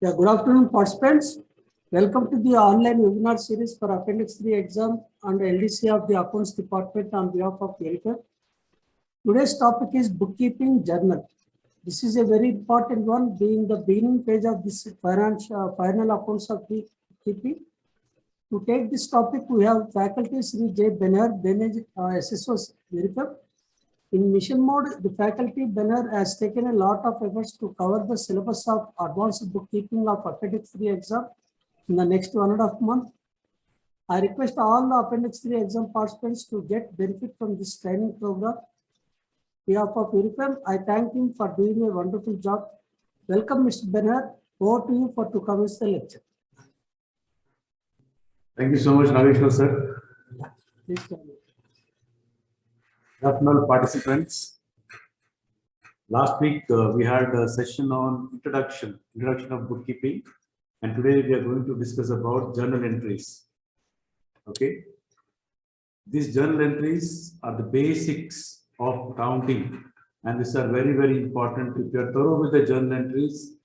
Yeah, good afternoon, participants. Welcome to the online webinar series for Appendix 3 exam and LDC of the Accounts Department on behalf of IRIFM. Today's topic is bookkeeping journal. This is a very important one, being the beginning phase of this final accounts of the bookkeeping. To take this topic, we have faculty Shri J. Benhur, SSO IRIFM. In mission mode, the faculty Benhur has taken a lot of efforts to cover the syllabus of advanced bookkeeping of Appendix 3 exam in the next 1.5 months. I request all the Appendix 3 exam participants to get benefit from this training program. On behalf of IRIFM, I thank him for doing a wonderful job. Welcome, Mr. Benhur. Over to you to commence the lecture. Thank you so much, Naveshwar sir. Please come in. Good afternoon, participants. Last week we had a session on introduction of bookkeeping, and today we are going to discuss about journal entries. Okay, these journal entries are the basics of accounting, and these are very, very important. If you are thorough with the journal entries,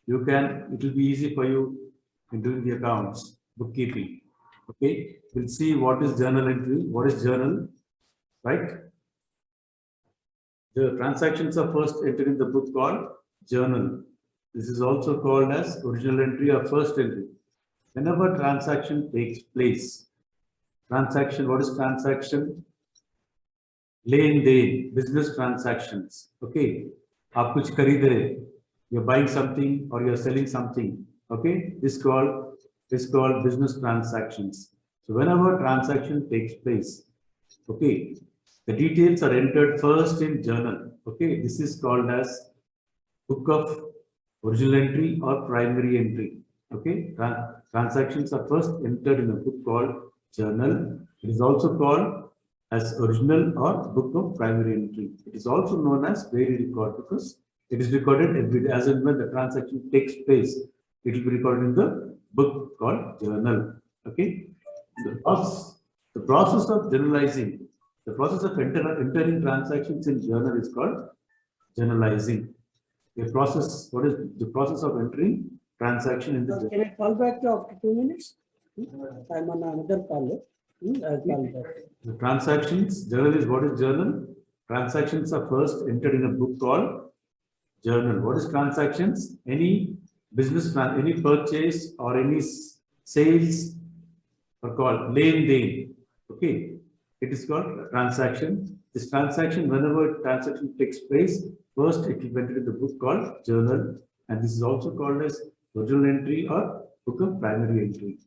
it will be easy for you in doing the accounts, bookkeeping. Okay, we'll see what is journal entry, what is journal, right? The transactions are first entered in the book called journal. This is also called as original entry or first entry. Whenever transaction takes place, transaction, what is transaction? Len den, business transactions. Okay, aap kuch khareed rahe, you're buying something or you're selling something. Okay, this is called business transactions. So whenever transaction takes place, okay, the details are entered first in journal. Okay, this is called as book of original entry or primary entry. Okay, transactions are first entered in a book called journal. It is also called as original or book of primary entry. It is also known as daily record because it is recorded every day. As and when the transaction takes place, it will be recorded in the book called journal. Okay, the process of generalizing. The process of entering transactions in journal is called journalizing. The process, what is the process of entering transaction in the journal? Can I call back after 2 minutes? I'm on another call. I'll call back. The transactions, journal is what is journal? Transactions are first entered in a book called journal. What is transactions? Any business, any purchase or any sales are called len den. Okay. It is called a transaction. This transaction, whenever transaction takes place, first it will be entered in the book called journal, and this is also called as original entry or book of primary entry.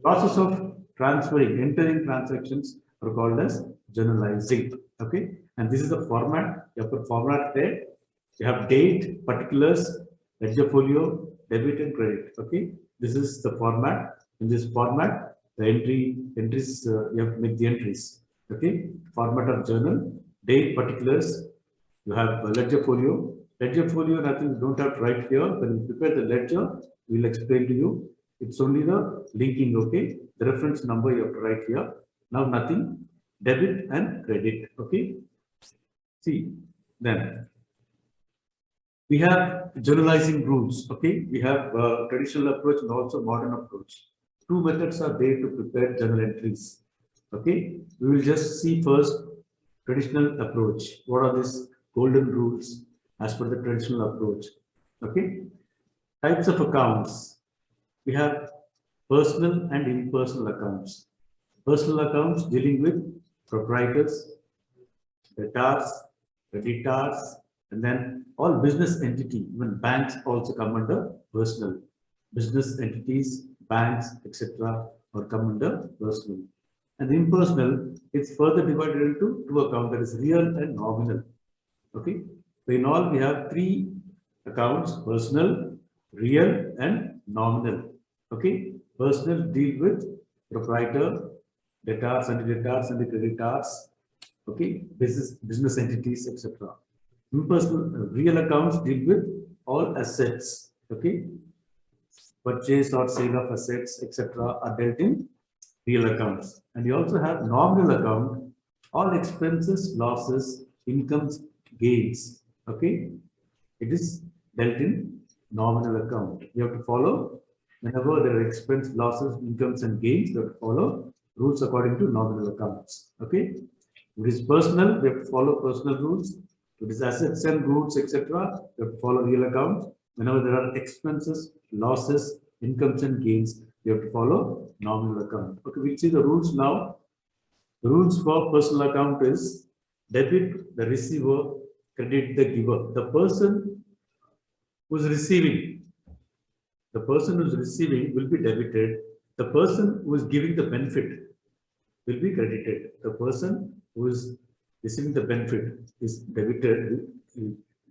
Process of entering transactions are called as journalizing. Okay, and this is the format. You have put format there. You have date, particulars, ledger folio, debit and credit. Okay, this is the format. In this format, the entries you have to make the entries. Okay, format of journal, date, particulars. You have a ledger folio. Ledger folio, nothing, you don't have to write here. When you prepare the ledger, we'll explain to you. It's only the linking, okay? The reference number you have to write here. Now nothing, debit and credit, okay? See, then we have journalizing rules, okay? We have traditional approach and also modern approach. Two methods are there to prepare journal entries. Okay, we will just see first traditional approach. What are these golden rules as per the traditional approach? Okay, types of accounts. We have personal and impersonal accounts. Personal accounts dealing with proprietors, debtors, creditors, and then all business entity. Even banks also come under personal. Business entities, banks, etc. or come under personal. And impersonal, it's further divided into two accounts, that is real and nominal. Okay, so in all we have three accounts: personal, real, and nominal. Okay, personal deal with proprietor, debtors and the creditors. Okay, business entities, etc. Impersonal, real accounts deal with all assets. Okay, purchase or sale of assets, etc. are dealt in real accounts. And you also have nominal account, all expenses, losses, incomes, gains. Okay, it is dealt in nominal account. You have to follow whenever there are expense, losses, incomes, and gains. You have to follow rules according to nominal accounts. Okay. If it is personal, we have to follow personal rules. If it is assets and goods, etc., we have to follow real accounts. Whenever there are expenses, losses, incomes, and gains, we have to follow nominal account. Okay, we'll see the rules now. The rules for personal account is debit the receiver, credit the giver. The person who's receiving, will be debited. The person who is giving the benefit will be credited. The person who is receiving the benefit is debited.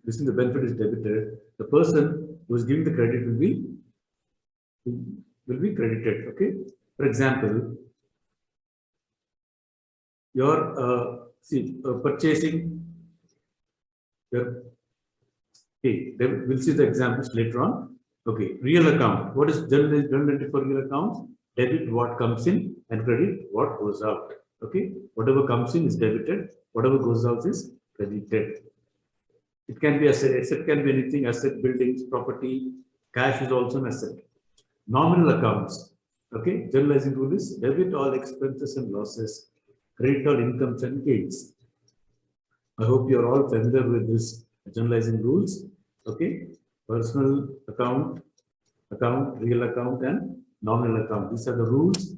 Receiving the benefit is debited. The person who is giving the credit will be credited. Okay. For example, you're purchasing. Okay, we'll see the examples later on. Okay, real account. What is journal entry for real accounts? Debit what comes in and credit what goes out. Okay, whatever comes in is debited, whatever goes out is credited. It can be asset, can be anything, asset, buildings, property, cash is also an asset. Nominal accounts. Okay, generalizing rule is debit all expenses and losses, credit all incomes and gains. I hope you are all familiar with this generalizing rules. Okay, personal account, real account, and nominal account. These are the rules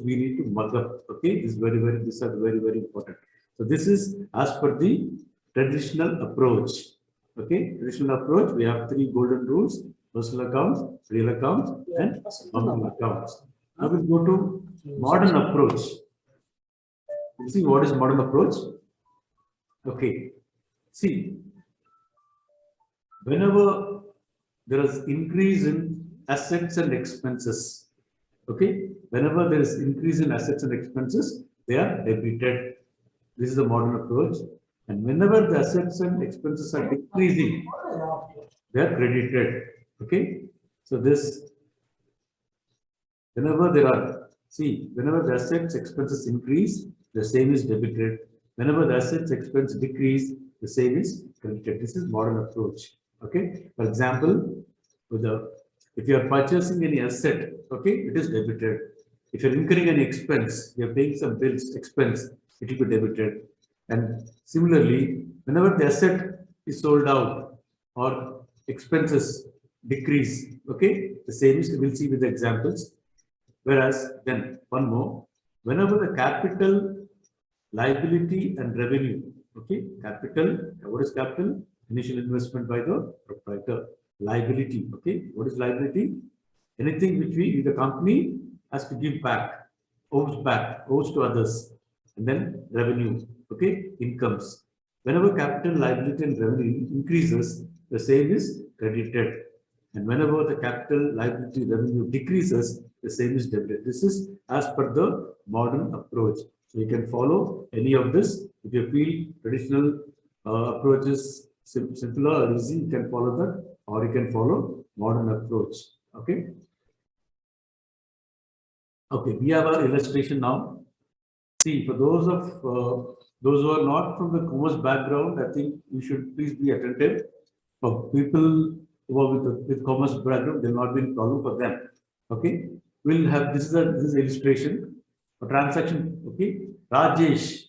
we need to mug up. Okay, these are very important. So this is as per the traditional approach. Okay, traditional approach, we have 3 golden rules: personal accounts, real accounts, and nominal accounts. Now we'll go to modern approach. You see what is modern approach? Okay, see, whenever there is increase in assets and expenses, okay, whenever there is increase in assets and expenses, they are debited. This is the modern approach. And whenever the assets and expenses are decreasing, they are credited. Okay, so this, whenever the assets expenses increase, the same is debited. Whenever the assets expense decrease, the same is credited. This is modern approach. Okay, for example, if you are purchasing any asset, okay, it is debited. If you're incurring any expense, you are paying some bills, expense, it will be debited. And similarly, whenever the asset is sold out or expenses decrease, okay, the same is, we'll see with the examples. Whereas then one more, whenever the capital, liability, and revenue, okay, capital, what is capital? Initial investment by the proprietor. Liability, okay, what is liability? Anything which the company has to give back, owes to others. And then revenue, okay, incomes. Whenever capital, liability, and revenue increases, the same is credited. And whenever the capital, liability, revenue decreases, the same is debited. This is as per the modern approach. So you can follow any of this. If you feel traditional approach is simpler or easy, you can follow that, or you can follow modern approach. Okay. Okay, we have our illustration now. See, for those who are not from the commerce background, I think you should please be attentive. For people who are with commerce background, there will not be a problem for them. Okay, we'll have this is illustration for transaction. Okay, Rajesh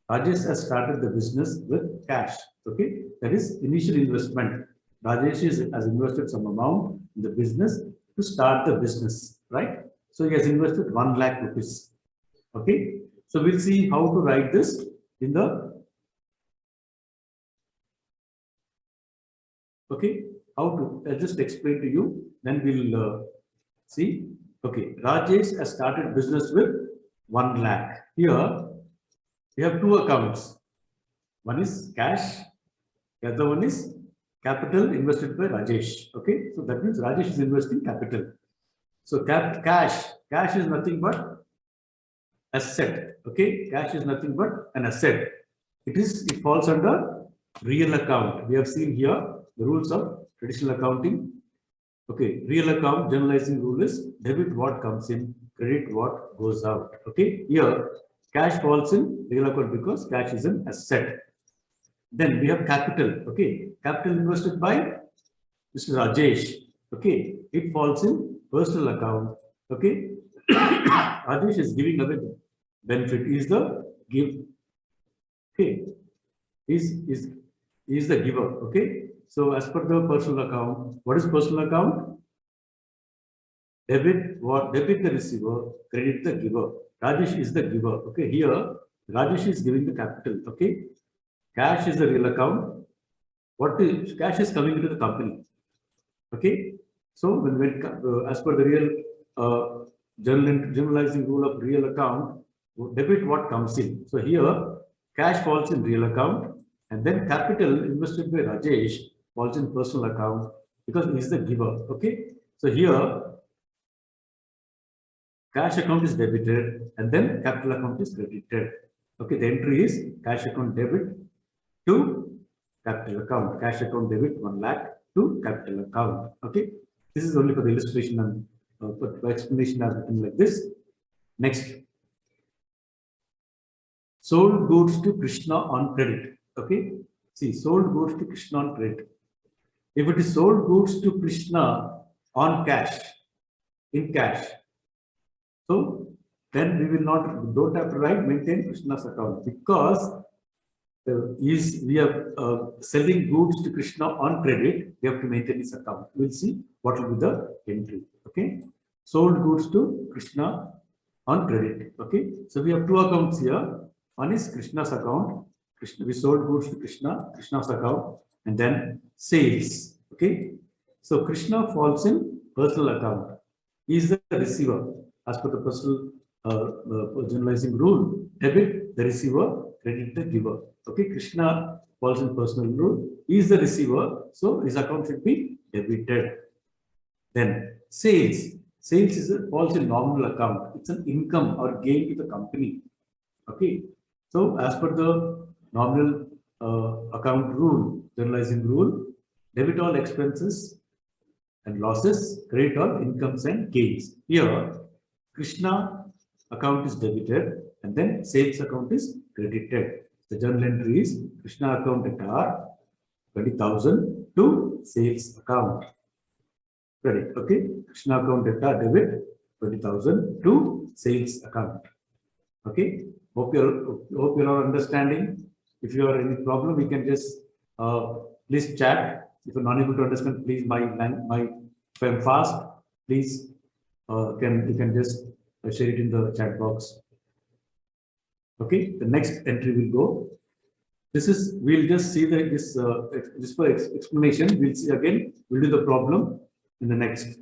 has started the business with cash. Okay, that is initial investment. Rajesh has invested some amount in the business to start the business, right? So he has invested 1 lakh rupees. Okay, so we'll see how to write this in the. Okay, how to, I'll just explain to you, then we'll see. Okay, Rajesh has started business with 1 lakh. Here, we have 2 accounts. One is cash, the other one is capital invested by Rajesh. Okay, so that means Rajesh is investing capital. So cash is nothing but asset. Okay, cash is nothing but an asset. It falls under real account. We have seen here the rules of traditional accounting. Okay, real account generalizing rule is debit what comes in, credit what goes out. Okay, here cash falls in real account because cash is an asset. Then we have capital. Okay, capital invested by Mr. Rajesh, okay, it falls in personal account, okay. Rajesh is giving away the benefit, is the give, okay, is the giver, okay. So as per the personal account, what is personal account? Debit the receiver, credit the giver. Rajesh is the giver, okay. Here, Rajesh is giving the capital, okay. Cash is the real account. What is cash is coming into the company, okay. So as per the real generalizing rule of real account, debit what comes in. So here cash falls in real account, and then capital invested by Rajesh falls in personal account because he is the giver, okay. So here cash account is debited and then capital account is credited, okay. The entry is cash account debit to capital account, cash account debit 1 lakh to capital account, okay. This is only for the illustration, and for explanation as written like this. Next, sold goods to Krishna on credit, okay. See, sold goods to Krishna on credit. If it is sold goods to Krishna on cash, in cash, so then we will don't have to write maintain Krishna's account, because we are selling goods to Krishna on credit, we have to maintain his account. We'll see what will be the entry, okay. Sold goods to Krishna on credit, okay. So we have two accounts here. One is Krishna's account. We sold goods to Krishna's account, and then sales, okay. So Krishna falls in personal account. He is the receiver as per the personal generalizing rule. Debit the receiver, credit the giver. Okay, Krishna falls in personal rule. He is the receiver, so his account should be debited. Then sales. Falls in nominal account. It's an income or gain to the company. Okay. So as per the nominal account rule, generalizing rule, debit all expenses and losses, credit all incomes and gains. Here, Krishna account is debited and then sales account is credited. The journal entry is Krishna account at R 20,000 to sales account. Credit, okay. Krishna account at R debit 20,000 to sales account. Okay. Hope you're all understanding. If you are any problem, we can just please chat. If you're not able to understand, please if I'm fast, please you can just share it in the chat box. Okay, the next entry will go. We'll just see this for explanation. We'll see again. We'll do the problem in the next.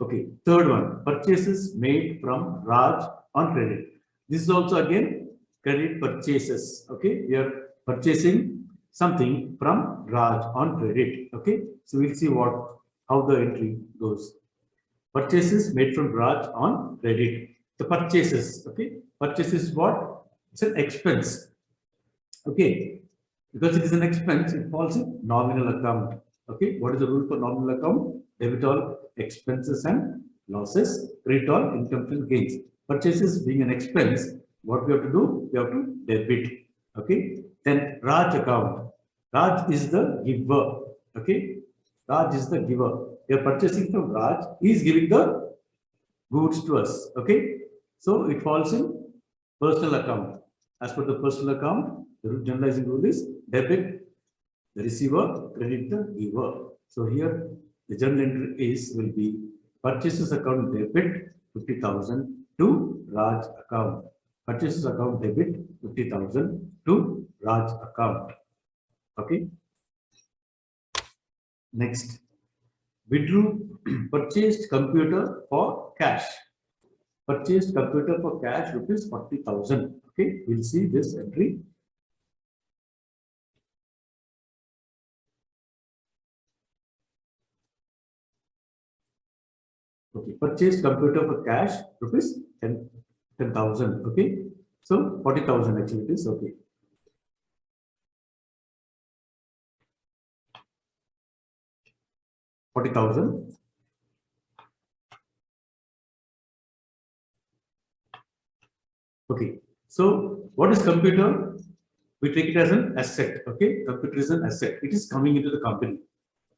Okay, third one, purchases made from Raj on credit. This is also again credit purchases. Okay, we are purchasing something from Raj on credit. Okay, so we'll see how the entry goes. Purchases made from Raj on credit. The purchases, okay, purchases what? It's an expense. Okay, because it is an expense, it falls in nominal account. Okay, what is the rule for nominal account? Debit all expenses and losses, credit all incomes and gains. Purchases being an expense, what we have to do? We have to debit. Okay, then Raj account. Raj is the giver. Okay, Raj is the giver. We are purchasing from Raj. He is giving the goods to us. Okay, so it falls in personal account. As per the personal account, the generalizing rule is debit the receiver, credit the giver. So here the journal entry will be purchases account debit 50,000 to Raj account. Purchases account debit 50,000 to Raj account. Okay. Next, withdrew purchased computer for cash. Purchased computer for cash rupees 40,000. Okay, we'll see this entry. Okay, purchased computer for cash rupees 10,000. Okay, so 40,000 actually it is. Okay. $40,000. Okay, so what is computer? we take it as an asset. Okay, computer is an asset. It is coming into the company.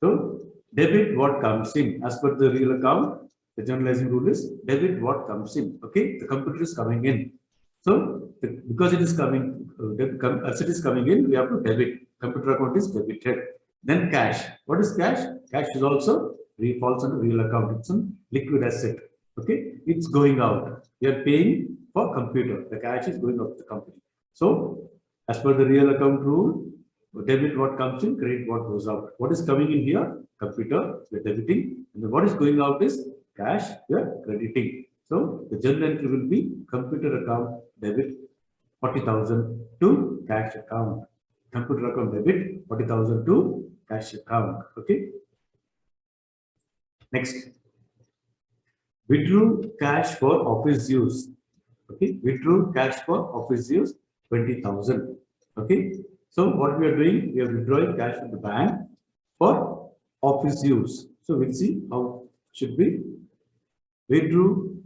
So debit what comes in as per the real account. The generalizing rule is debit what comes in. Okay, the computer is coming in. So because it is coming, asset is coming in, we have to debit. Computer account is debited. Then cash. What is cash? Cash is also falls under real account. It's a liquid asset. Okay, it's going out. We are paying for computer. The cash is going out to the company. So as per the real account rule, debit what comes in, credit what goes out. What is coming in here? Computer, we are debiting. And then what is going out is cash, we are crediting. So the journal entry will be computer account debit 40,000 to cash account. Computer account debit 40,000 to cash account. Okay. Next, withdrew cash for office use. Okay, withdrew cash for office use 20,000. Okay, so what we are doing, we are withdrawing cash from the bank for office use. So we'll see how should we withdrew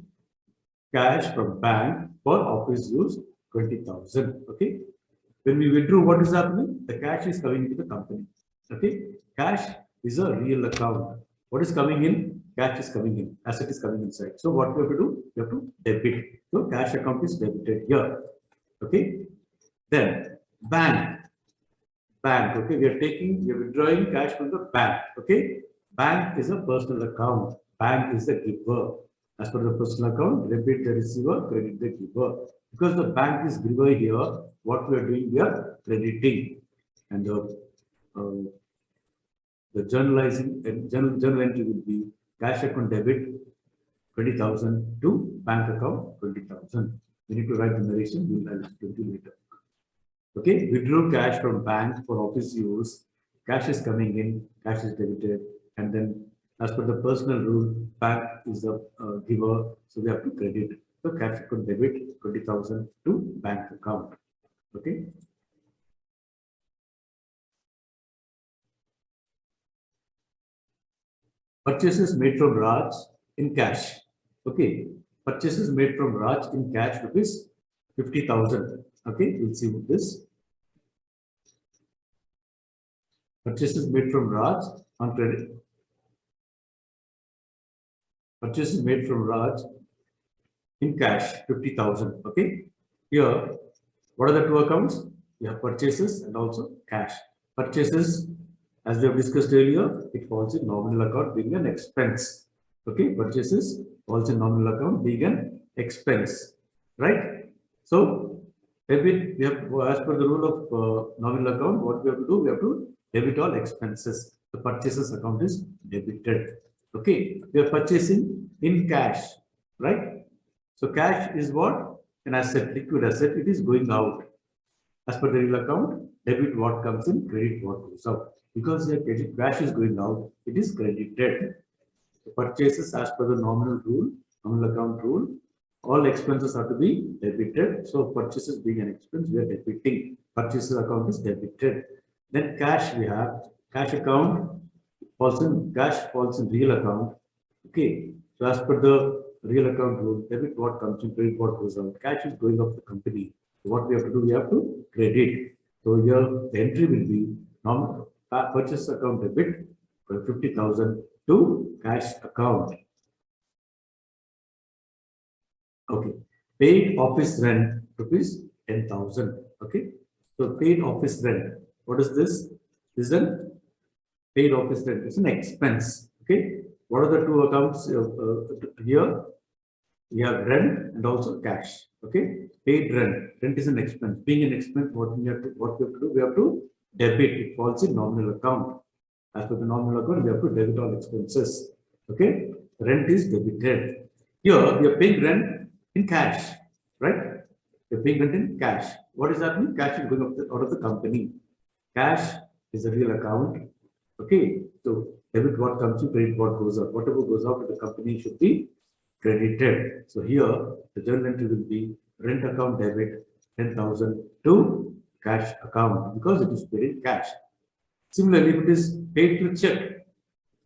cash from bank for office use 20,000. Okay, when we withdraw, what is happening? The cash is coming into the company. Okay, cash is a real account. What is coming in? Cash is coming in. Asset is coming inside. So what we have to do? We have to debit. So cash account is debited here. Okay. Then bank. Bank. Okay. We are withdrawing cash from the bank. Okay. Bank is a personal account. Bank is the giver. As per the personal account, debit the receiver, credit the giver. Because the bank is giver here, what we are doing, we are crediting. And the journalizing and journal entry will be cash account debit 20,000 to bank account 20,000. We need to write the narration. We will explain to you later. Okay, withdraw cash from bank for office use. Cash is coming in, cash is debited, and then as per the personal rule, bank is the giver, so we have to credit. So cash account debit 20,000 to bank account. Okay. Purchases made from Raj in cash. Okay. Purchases made from Raj in cash rupees 50,000. Okay. We'll see with this. Purchases made from Raj on credit. Purchases made from Raj in cash 50,000. Okay. Here, what are the two accounts? We have purchases and also cash. Purchases, as we have discussed earlier, it falls in nominal account being an expense. Okay, purchases falls in nominal account being an expense, right? So, debit, we have, as per the rule of nominal account, what we have to do, we have to debit all expenses. The purchases account is debited. Okay, we are purchasing in cash, right? So, cash is what? An asset, liquid asset, it is going out. As per the real account, debit what comes in, credit what goes out. Because the cash is going out, it is credited. The purchases as per the nominal rule, nominal account rule, all expenses are to be debited. So purchases being an expense, we are debiting. Purchases account is debited. Then cash we have, cash account falls in, cash falls in real account. Okay. So as per the real account rule, debit what comes in, credit what goes out. Cash is going off the company. So what we have to do, we have to credit. So here the entry will be nominal purchase account debit for 50,000 to cash account. Okay. Paid office rent rupees 10,000. Okay. So paid office rent. What is this? This is an paid office rent. It's an expense. Okay. What are the two accounts here? We have rent and also cash. Okay. Paid rent. Rent is an expense. Being an expense, what we have to do? We have to debit. It falls in nominal account. As per the nominal account, we have to debit all expenses. Okay. Rent is debited. Here we are paying rent in cash, right? We are paying rent in cash. What is happening? Cash is going out of the company. Cash is a real account. Okay. So debit what comes in, credit what goes out. Whatever goes out to the company should be credited. So here the journal entry will be rent account debit 10,000 to cash account because it is paid in cash. Similarly, if it is paid to check,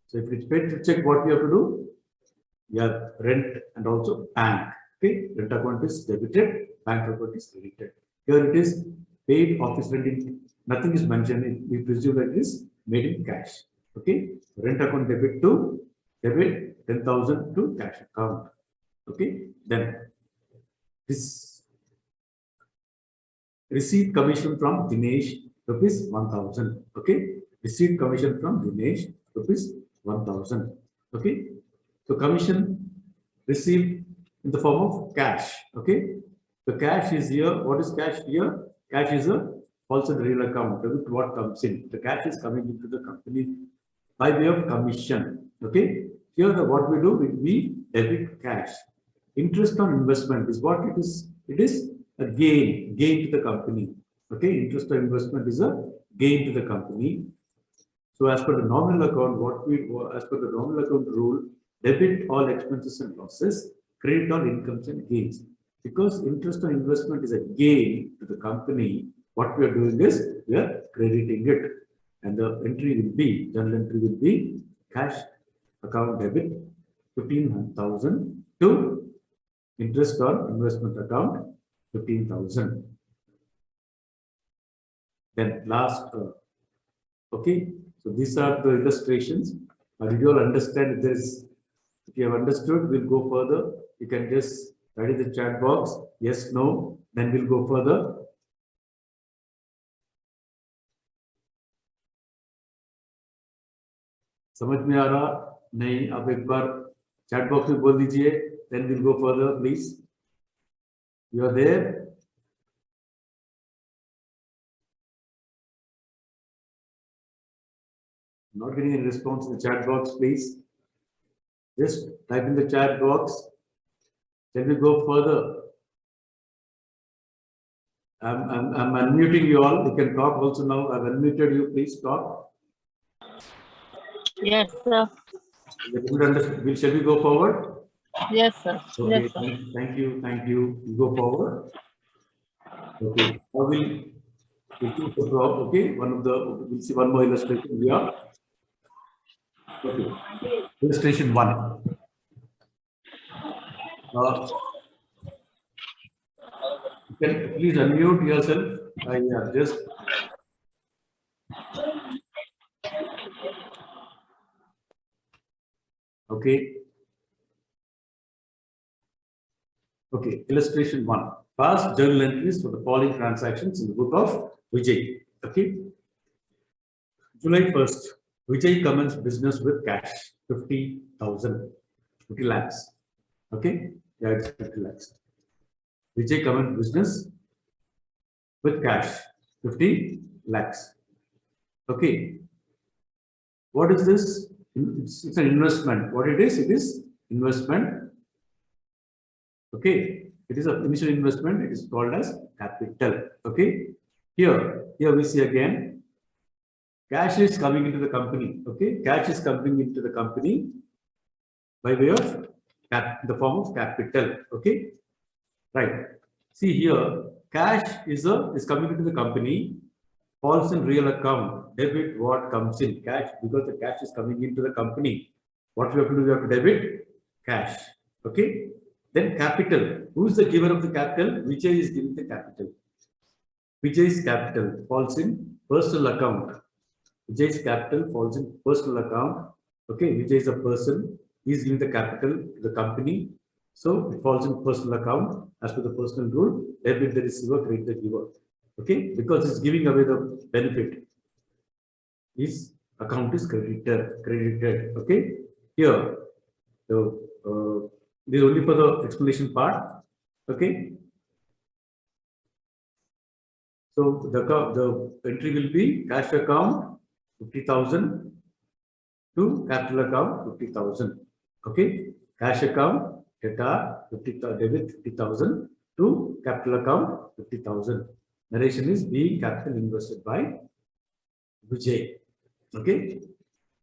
so if it is paid to check, what we have to do? We have rent and also bank. Okay, rent account is debited, bank account is credited. Here it is paid office rent in, nothing is mentioned. We presume that it is made in cash. Okay, rent account debit 10,000 to cash account. Okay, then this received commission from Dinesh rupees 1,000. Okay, received commission from Dinesh rupees 1,000. Okay, so commission received in the form of cash. Okay, the cash is here. What is cash here? Cash is a false and real account. What comes in? The cash is coming into the company by way of commission. Okay, here what we do, we debit cash. Interest on investment is what it is. It is a gain to the company. Okay, interest on investment is a gain to the company. So as per the nominal account, as per the nominal account rule, debit all expenses and losses, credit all incomes and gains. Because interest on investment is a gain to the company, what we are doing is we are crediting it. And the entry will be, journal entry will be cash account debit 15,000 to interest on investment account 15,000. Then last, okay, so these are the illustrations. Did you all understand? If you have understood, we'll go further. You can just write in the chat box, yes, no, then we'll go further. समझ में आ रहा नहीं? आप एक बार chat box में बोल दीजिए, then we'll go further, please. You are there? Not getting any response in the chat box, please. Just type in the chat box. Then we go further. I'm unmuting you all. You can talk also now. I've unmuted you. Please talk. Yes, sir. Shall we go forward? Yes, sir. Okay, Yes, sir. thank you. You go forward. Okay, okay, we'll see one more illustration here. Okay, illustration 1. You can please unmute yourself. Yeah, just. Okay. Okay, illustration 1. Past journal entries for the following transactions in the book of Vijay. Okay. July 1st, Vijay commenced business with cash 50,000, 50 lakhs. Okay, yeah, it's 50 lakhs. Vijay commenced business with cash 50 lakhs. Okay. What is this? It's an investment. What it is investment. Okay, it is an initial investment. It is called as capital. Okay, here we see again, cash is coming into the company. Okay, cash is coming into the company by way of the form of capital. Okay, right. See here, cash is coming into the company. Falls in real account, debit what comes in cash, because the cash is coming into the company. What we have to do, we have to debit cash. Okay. Then capital. Who is the giver of the capital? Vijay is giving the capital. Vijay's capital falls in personal account. Vijay's capital falls in personal account. Okay. Vijay is a person. He is giving the capital to the company. So it falls in personal account as per the personal rule. Debit the receiver, credit the giver. Okay, because it's giving away the benefit. His account is credited. Okay, here this is only for the explanation part. Okay, so the entry will be cash account 50,000 to capital account 50,000. Okay, cash account debit 50,000 to capital account 50,000. Narration is being capital invested by Vijay. Okay.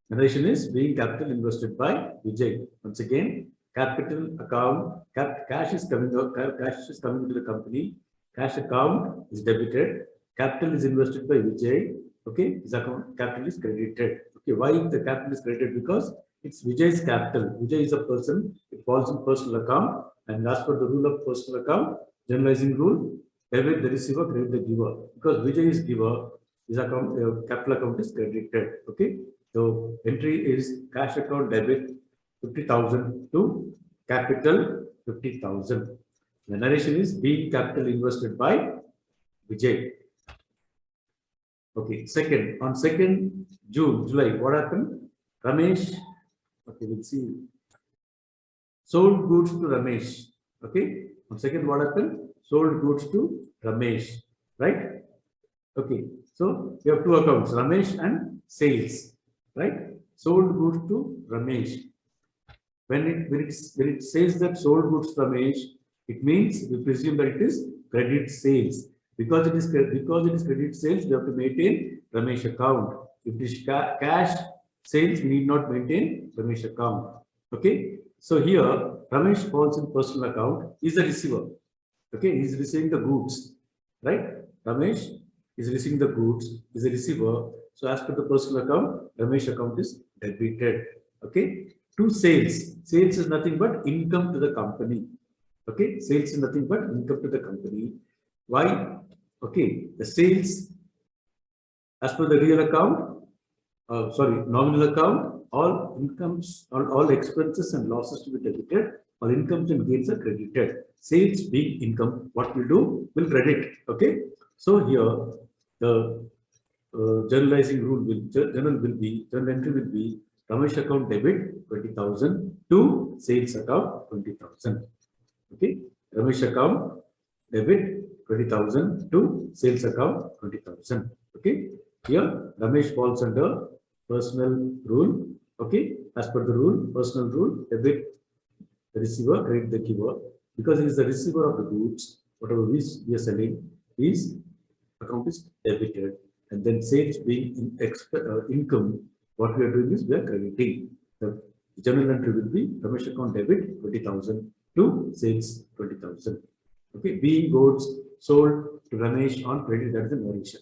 Narration is being capital invested by Vijay. Once again, capital account, cash is coming into the company. Cash account is debited. Capital is invested by Vijay. Okay. His account capital is credited. Okay. Why the capital is credited? Because it's Vijay's capital. Vijay is a person. It falls in personal account. And as per the rule of personal account, generalizing rule, debit the receiver, credit the giver. Because Vijay is giver, his account, capital account is credited. Okay. So entry is cash account debit 50,000 to capital 50,000. The narration is being capital invested by Vijay. Okay. Second, on 2nd July, what happened? Ramesh, okay, we'll see. Sold goods to Ramesh. Okay. On 2nd, what happened? Sold goods to Ramesh. Right? Okay. So you have two accounts, Ramesh and sales. Right? Sold goods to Ramesh. When it says that sold goods to Ramesh, it means we presume that it is credit sales. Because it is credit sales, we have to maintain Ramesh account. If it is cash sales, we need not maintain Ramesh account. Okay. So here, Ramesh falls in personal account. He is a receiver. Okay, he is receiving the goods, right? Ramesh is receiving the goods, is a receiver. So as per the personal account, Ramesh account is debited. Okay. To sales. Sales is nothing but income to the company. Okay, sales is nothing but income to the company. Why? Okay, the sales as per the real account, nominal account, all incomes, all expenses and losses to be debited, all incomes and gains are credited. Sales being income, what we do will credit. Okay, so here the generalizing rule will general entry will be Ramesh account debit 20,000 to sales account 20,000. Okay, Ramesh account debit 20,000 to sales account 20,000. Okay, here Ramesh falls under personal rule. Okay, as per the rule, personal rule, debit the receiver, credit the giver. Because he is the receiver of the goods, whatever we are selling, his account is debited. And then sales being income, what we are doing is we are crediting. The general entry will be Ramesh account debit 20,000 to sales 20,000. Okay, being goods sold to Ramesh on credit, that is the narration.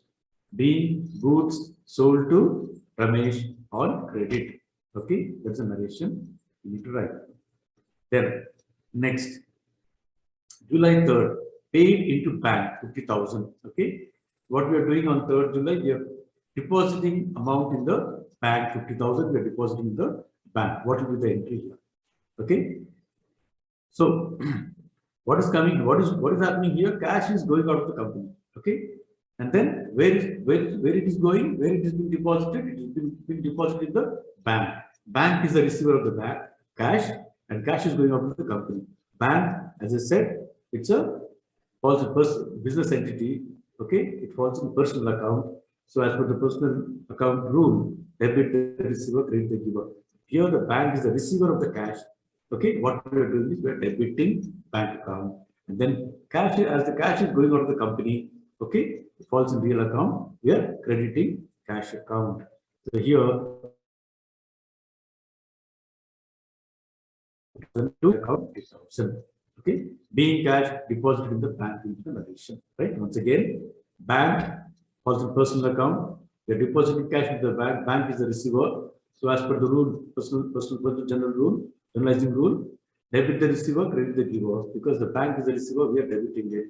Being goods sold to Ramesh on credit. Okay, that's a narration you need to write. Then next, July 3rd, paid into bank 50,000. Okay, what we are doing on 3rd July, we are depositing amount in the bank 50,000. We are depositing in the bank. What will be the entry here? Okay, so what is coming? What is happening here? Cash is going out of the company. Okay, and then where it is going? Where it is being deposited? It is being deposited in the bank. Bank is the receiver of the bank cash, and cash is going out of the company. Bank, as I said, it's a business entity. Okay, it falls in personal account. So as per the personal account rule, debit the receiver, credit the giver. Here the bank is the receiver of the cash. Okay, what we are doing is we are debiting bank account, and then cash, as the cash is going out of the company, okay, it falls in real account. We are crediting cash account. So here, to account 50,000. Okay, being cash deposited in the bank into the narration. Right. Once again, bank falls in personal account. We are depositing cash into the bank. Bank is the receiver. So as per the rule, personal general rule. Generalizing rule, debit the receiver, credit the giver. Because the bank is the receiver, we are debiting it.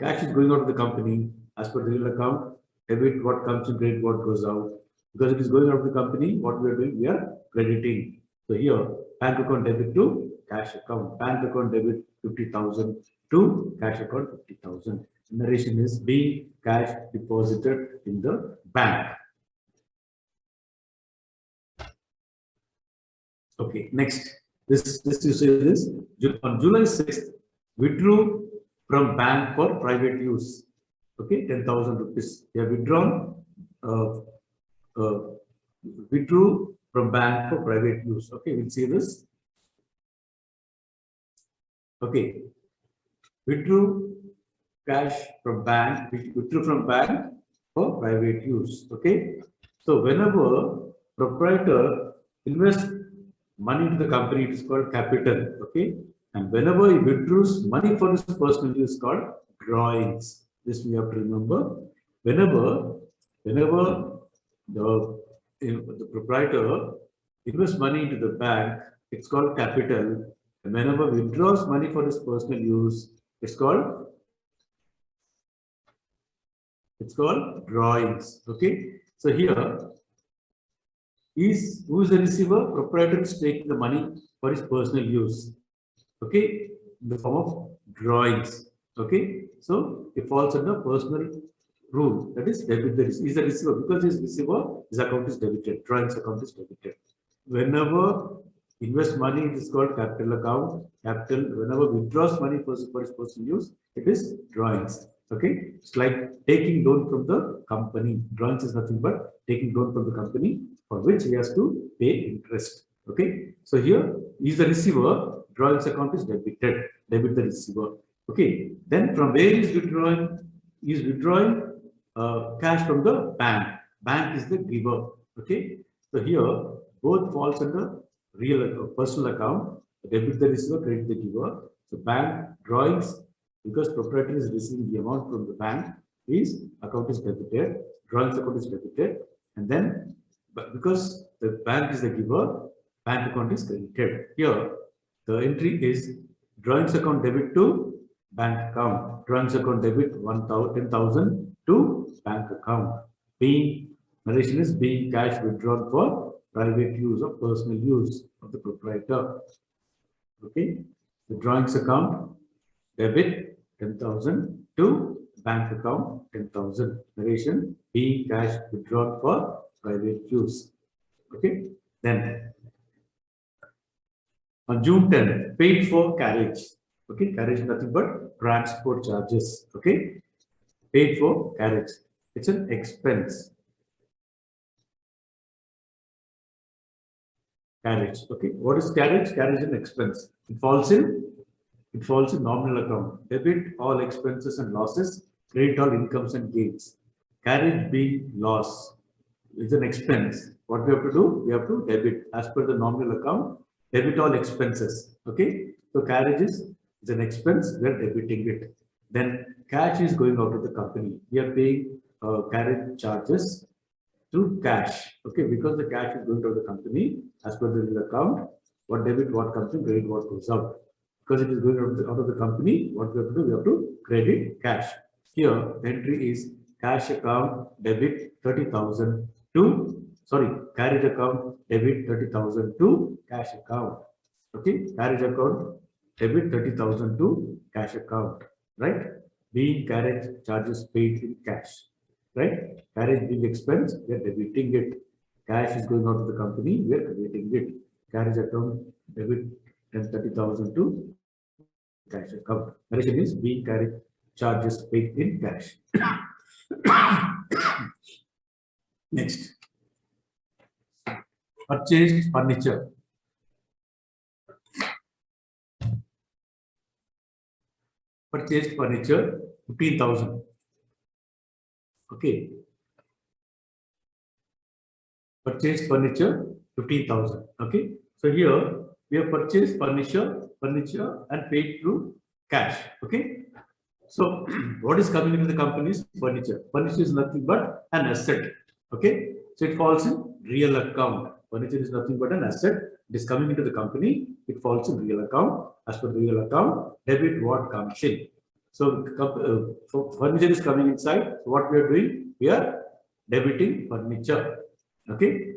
Cash is going out of the company as per the real account. Debit what comes in, credit what goes out. Because it is going out of the company, what we are doing, we are crediting. So here, bank account debit to cash account. Bank account debit 50,000 to cash account 50,000. Narration is being cash deposited in the bank. Okay, next. This you say this on July 6th, withdrew from bank for private use. Okay, 10,000 rupees. They have withdrawn, withdrew from bank for private use. Okay, we'll see this. Okay, withdrew cash from bank, withdrew from bank for private use. Okay, so whenever proprietor invests money into the company, it is called capital. Okay, and whenever he withdraws money for his personal use, called drawings. This we have to remember. Whenever the proprietor invests money into the bank, it's called capital. And whenever withdraws money for his personal use, it's called It's called drawings. Okay. So here who is the receiver? Proprietor is taking the money for his personal use. Okay, in the form of drawings. Okay, so it falls under personal rule. That is debit. That is the receiver because his receiver, his account is debited. Drawings account is debited. Whenever invest money, it is called capital account. Capital. Whenever withdraws money for his personal use, it is drawings. Okay, it's like taking loan from the company. Drawings is nothing but taking loan from the company for which he has to pay interest. Okay, so here is the receiver. Drawings account is debited. Debit the receiver. Okay, then from where is withdrawing? Is withdrawing cash from the bank. Bank is the giver. Okay, so here both falls under real personal account. Debit the receiver, credit the giver. So bank drawings, because proprietor is receiving the amount from the bank, his account is debited. Drawings account is debited, and then but because the bank is the giver, bank account is credited. Here, the entry is drawings account debit to bank account. Drawings account debit 10,000 to bank account. Being narration is being cash withdrawn for private use or personal use of the proprietor. Okay, the drawings account debit 10,000 to bank account 10,000. Narration being cash withdrawn for private use. Okay, then on June 10, paid for carriage. Okay, carriage is nothing but transport charges. Okay, paid for carriage. It's an expense. Carriage. Okay, what is carriage? Carriage is an expense. It falls in nominal account. Debit all expenses and losses. Credit all incomes and gains. Carriage being loss is an expense. What we have to do? We have to debit as per the nominal account. Debit all expenses. Okay. So carriage is an expense. We are debiting it. Then cash is going out of the company. We are paying carriage charges to cash. Okay. Because the cash is going out of the company as per the account. What debit, what comes in, credit, what goes out. Because it is going out of the company, what we have to do? We have to credit cash. Here, the entry is cash account debit 30,000 to, carriage account debit 30,000 to cash account. Okay, carriage account debit 30,000 to cash account, right? Being carriage charges paid in cash, right? Carriage being expense, we are debiting it. Cash is going out of the company, we are crediting it. Carriage account debit 30,000 to cash account. Narration is being carriage charges paid in cash. Next, purchased furniture. Purchased furniture 15,000. Okay. Purchased furniture 15,000. Okay. So here we have purchased furniture and paid through cash. Okay. So what is coming into the company's furniture? Furniture is nothing but an asset. Okay. So it falls in real account. Furniture is nothing but an asset. It is coming into the company. It falls in real account. As per the real account, debit what comes in. So furniture is coming inside. So what we are doing? We are debiting furniture. Okay.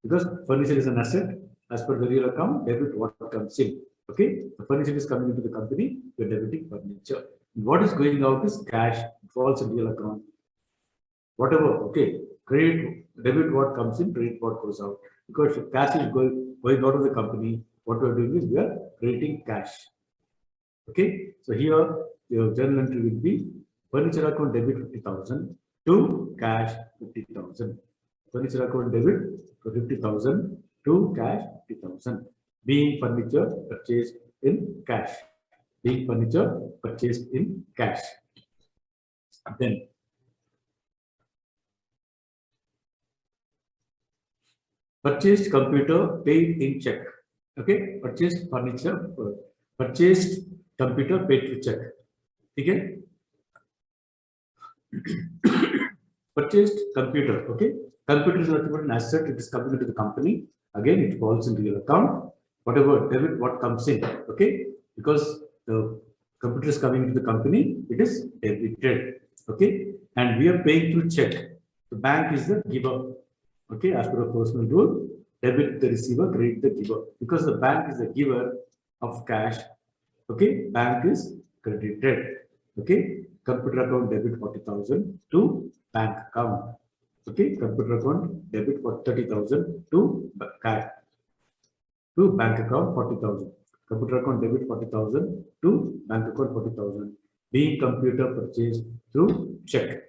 Because furniture is an asset. As per the real account, debit what comes in. Okay. The furniture is coming into the company. We are debiting furniture. What is going out is cash. It falls in real account. Whatever. Okay. Credit, debit what comes in, credit what goes out. Because cash is going out of the company, what we are doing is we are creating cash. Okay. So here your journal entry will be furniture account debit 50,000 to cash 50,000. Furniture account debit for 50,000 to cash 50,000. Being furniture purchased in cash. Being furniture purchased in cash. Then purchased computer paid in check. Okay, purchased furniture, purchased computer paid to check. Okay, purchased computer. Okay, computer is not an asset. It is coming into the company. Again, it falls in real account. Whatever debit, what comes in. Okay, because the computer is coming into the company, it is debited. Okay, and we are paying through check. The bank is the giver. Okay, as per the personal rule, debit the receiver, credit the giver. Because the bank is the giver of cash, okay, bank is credited. Okay, computer account debit 40,000 to bank account. Okay, computer account debit for 30,000 to cash to bank account 40,000. Computer account debit 40,000 to bank account 40,000. Being computer purchased through check.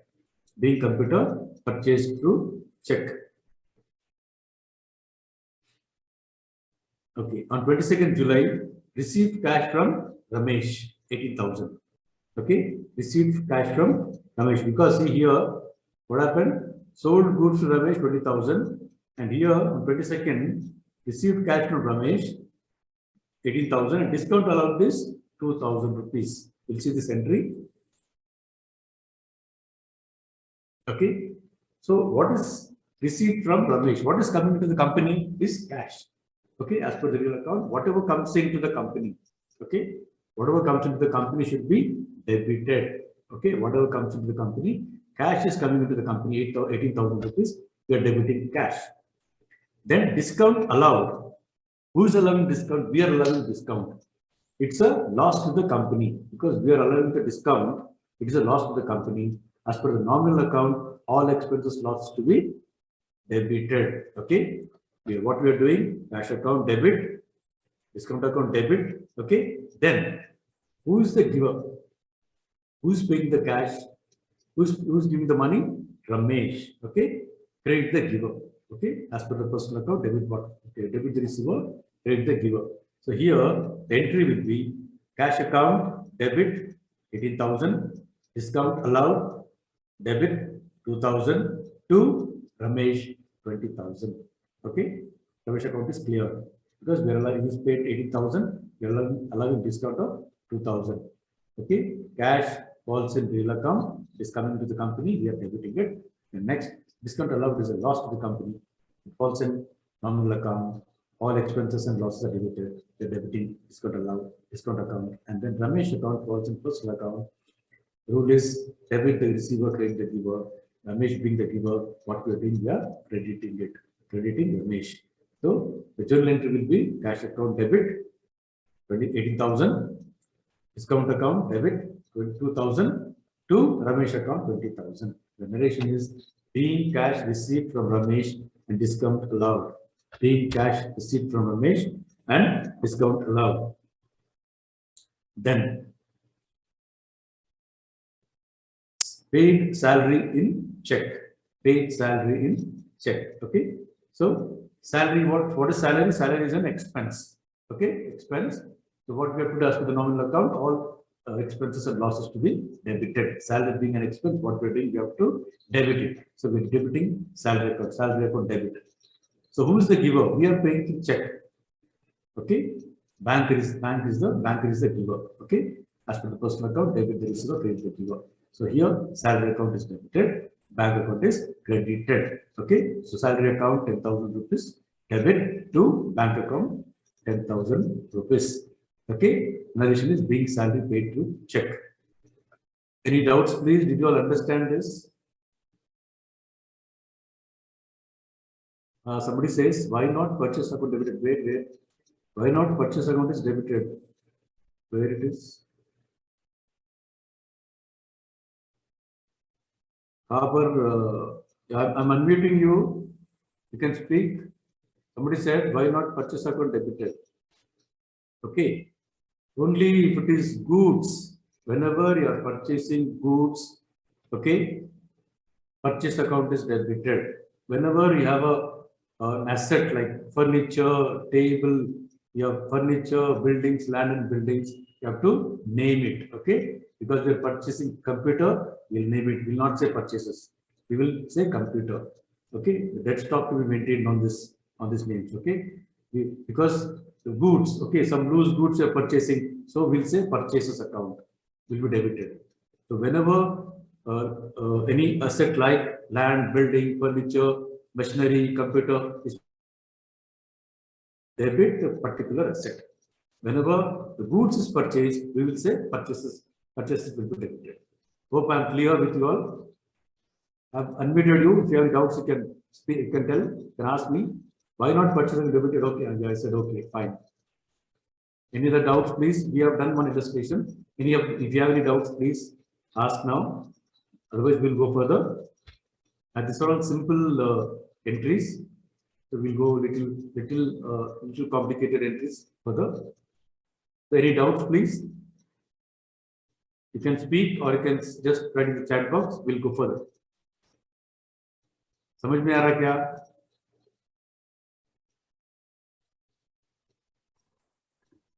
Being computer purchased through check. Okay, on 22nd July, received cash from Ramesh, 18,000. Okay, received cash from Ramesh, because see here, what happened? Sold goods to Ramesh, 20,000, and here on 22nd, received cash from Ramesh, 18,000, and discount allowed this 2,000 rupees. We'll see this entry. Okay, so what is received from Ramesh? What is coming into the company is cash. Okay, as per the real account, whatever comes into the company, okay, whatever comes into the company should be debited. Okay, whatever comes into the company, cash is coming into the company, 18,000 rupees, we are debiting cash. Then discount allowed. Who is allowing discount? We are allowing discount. It's a loss to the company because we are allowing the discount. It is a loss to the company. As per the nominal account, all expenses lost to be debited. Okay. What we are doing, cash account debit, discount account debit. Okay. Then who is the giver? Who's paying the cash? Who's giving the money? Ramesh. Okay. Credit the giver. Okay. As per the personal account, debit what? Okay. Debit the receiver, credit the giver. So here the entry will be cash account debit 18,000, discount allowed debit 2,000 to Ramesh 20,000. Okay, Ramesh account is clear because we are allowing, he's paid 18,000, we are allowing discount of 2,000. Okay, cash falls in real account, is coming to the company, we are debiting it. The next discount allowed is a loss to the company, it falls in nominal account, all expenses and losses are debited, the debiting discount allowed, discount account, and then Ramesh account falls in personal account. Rule is debit the receiver, credit the giver. Ramesh being the giver, what we are doing, we are crediting it, crediting Ramesh. So the journal entry will be cash account debit 18,000, discount account debit 22,000 to Ramesh account 20,000. The narration is being cash received from Ramesh and discount allowed. Being cash received from Ramesh and discount allowed. Then paid salary in check. Paid salary in check. Okay. So salary, what is salary? Salary is an expense. Okay, expense. So what we have to do as per the nominal account, all expenses and losses to be debited. Salary being an expense, what we're doing, we have to debit it. So we're debiting salary account debit. So who is the giver? We are paying through check. Okay, banker is the giver. Okay, as per the personal account, debit the receiver, credit the giver. So here salary account is debited, bank account is credited. Okay, so salary account 10,000 rupees, debit to bank account 10,000 rupees. Okay, narration is being salary paid through check. Any doubts, please? Did you all understand this? Somebody says, why not purchase account debited? Wait. Why not purchase account is debited? Where it is? Harper, I'm unmuting you. You can speak. Somebody said, why not purchase account debited? Okay. Only if it is goods. Whenever you are purchasing goods, okay, purchase account is debited. Whenever you have an asset like furniture, table, you have furniture, buildings, land and buildings, you have to name it, okay? Because we are purchasing computer, we'll name it, we'll not say purchases. We will say computer, okay? The debt stock to be maintained on this names, okay? Because the goods, okay, some loose goods you are purchasing, so we'll say purchases account will be debited. So whenever any asset like land, building, furniture, machinery, computer is debit a particular asset. Whenever the goods is purchased, we will say purchases will be debited. Hope I am clear with you all. I've unmuted you. If you have doubts, you can speak, you can tell, you can ask me. Why not purchasing debited? Okay, I said okay, fine. Any other doubts, please? We have done one illustration. If you have any doubts, please ask now. Otherwise, we'll go further. And these are all simple entries. So we'll go little complicated entries further. So any doubts, please? You can speak or you can just write in the chat box. We'll go further. समझ में आ रहा क्या?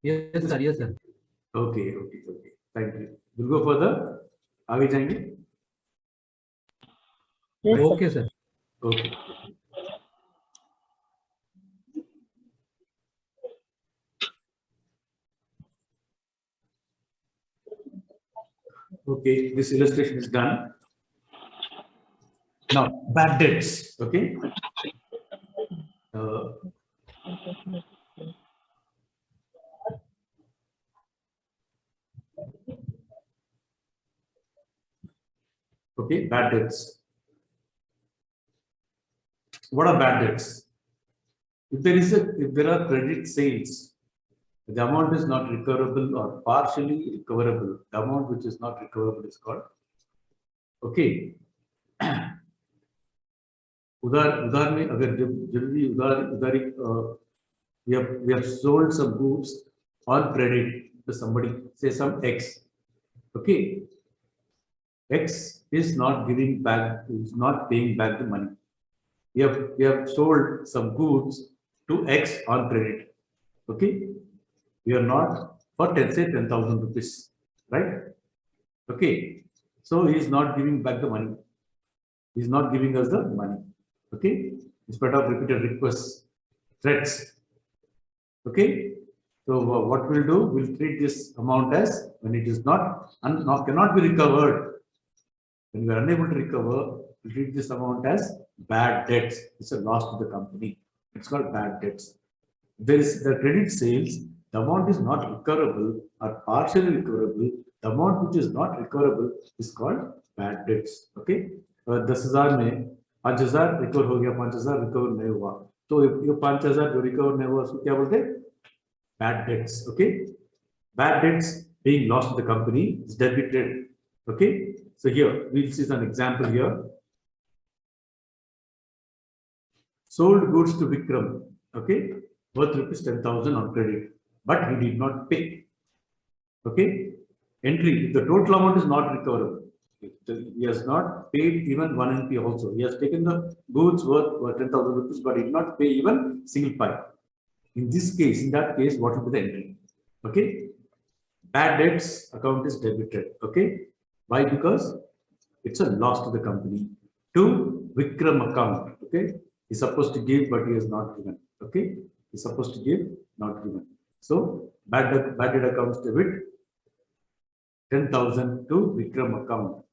Yes, sir. Yes, sir. Okay. Thank you. We'll go further. आगे जाएंगे. Yes, Okay, sir. Okay. Okay, this illustration is done. Now, bad debts. Okay. Okay, bad debts. What are bad debts? If there are credit sales, the amount is not recoverable or partially recoverable. The amount which is not recoverable is called. Okay. उधार में अगर generally उधारी we have sold some goods on credit to somebody, say some X. Okay. X is not giving back, is not paying back the money. We have sold some goods to X on credit. Okay. We are not for say 10,000 rupees, right? Okay. So he is not giving back the money. He is not giving us the money. Okay. Instead of repeated requests, threats. Okay. So what we'll do, we'll treat this amount as when it is cannot be recovered. When we are unable to recover, we treat this amount as bad debts. It's a loss to the company. It's called bad debts. There is the credit sales. The amount is not recoverable or partially recoverable. The amount which is not recoverable is called bad debts. Okay. 10,000 में 5,000 recover हो गया, 5,000 recover नहीं हुआ, तो ये 5,000 जो recover नहीं हुआ उसको क्या बोलते हैं? Bad debts. Okay. Bad debts being lost to the company is debited. Okay. So here we'll see an example here. Sold goods to Vikram. Okay. Worth rupees 10,000 on credit, but he did not pay. Okay. Entry. The total amount is not recoverable. He has not paid even 1 NP also. He has taken the goods worth 10,000 rupees, but he did not pay even single pie. In that case, what will be the entry? Okay. Bad debts account is debited. Okay. Why? Because it's a loss to the company. To Vikram account. Okay. He's supposed to give, but he has not given. Okay. He's supposed to give, not given. So bad debt account is debit. 10,000 to Vikram account.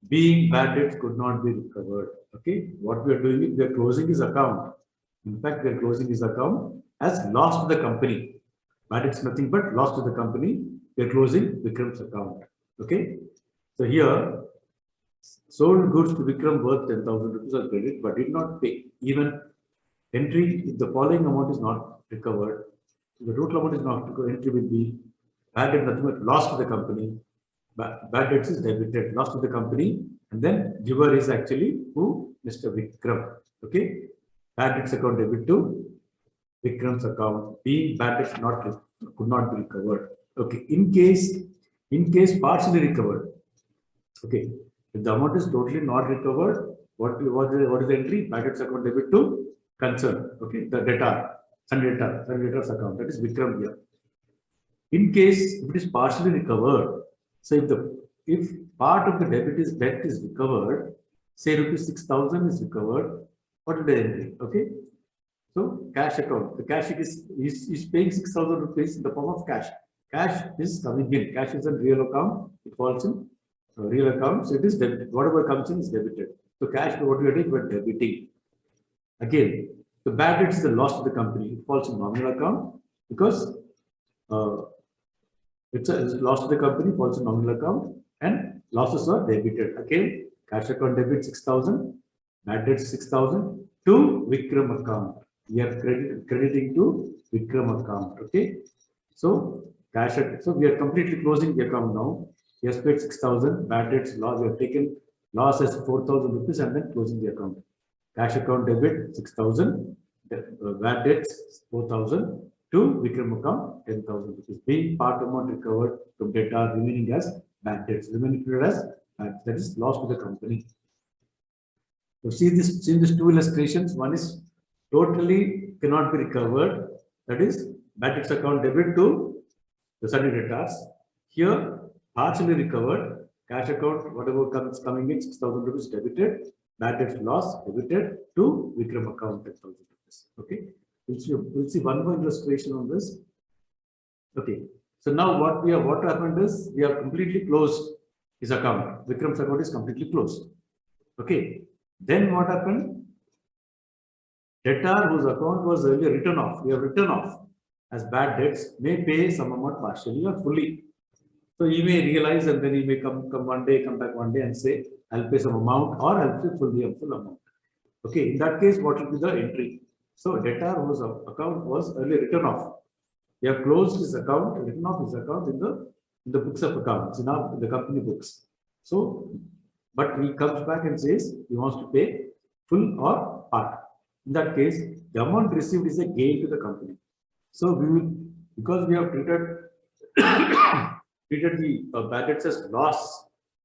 Being bad debts could not be recovered. Okay. What we are doing is we are closing his account. In fact, we are closing his account as loss to the company. But it's nothing but loss to the company. We are closing Vikram's account. Okay. So here, sold goods to Vikram worth 10,000 rupees on credit, but did not pay. Even entry, if the following amount is not recovered, the total amount is not recovered, entry will be bad debt, nothing but loss to the company. Bad debts is debited, loss to the company, and then giver is actually who? Mr. Vikram. Okay. Bad debts account debit to Vikram's account. Being bad debts could not be recovered. Okay. In case partially recovered. Okay. If the amount is totally not recovered, what is the entry? Bad debts account debit to concern. Okay. The debtor, some debtor's account. That is Vikram here. In case if it is partially recovered, so if part of the debt is recovered, say rupees 6,000 is recovered, what is the entry? Okay. So cash account. The cash is paying 6,000 rupees in the form of cash. Cash is coming in. Cash is a real account. It falls in real account. So it is debited. Whatever comes in is debited. So cash, what we are doing, we are debiting. Again, the bad debt is the loss to the company. It falls in nominal account because it's a loss to the company, falls in nominal account, and losses are debited. Again, Cash account debit 6,000, bad debt 6,000 to Vikram account. We are crediting to Vikram account. Okay. So so we are completely closing the account now. We have paid 6,000, bad debts loss. We have taken loss as 4,000 rupees and then closing the account. Cash account debit 6,000, bad debts 4,000 to Vikram account 10,000 rupees. Being part amount recovered from debtor remaining as bad debts, remaining as that is loss to the company. So see these two illustrations. One is totally cannot be recovered. That is bad debts account debit to the sundry debtors. Here partially recovered. Cash account whatever comes coming in 6,000 rupees debited. Bad debts loss debited to Vikram account 10,000 rupees. Okay. We'll see one more illustration on this. Okay. So now what happened is we have completely closed his account. Vikram's account is completely closed. Okay. Then what happened? Debtor whose account was earlier written off, we have written off as bad debts, may pay some amount partially or fully. So he may realize and then he may come one day, come back one day and say, I'll pay some amount or I'll pay full amount. Okay, in that case, what will be the entry? So debtor whose account was earlier written off. We have closed his account, written off his account in the books of accounts, in the company books. So, but he comes back and says he wants to pay full or part. In that case, the amount received is a gain to the company. So we will, because we have treated the bad debts as loss.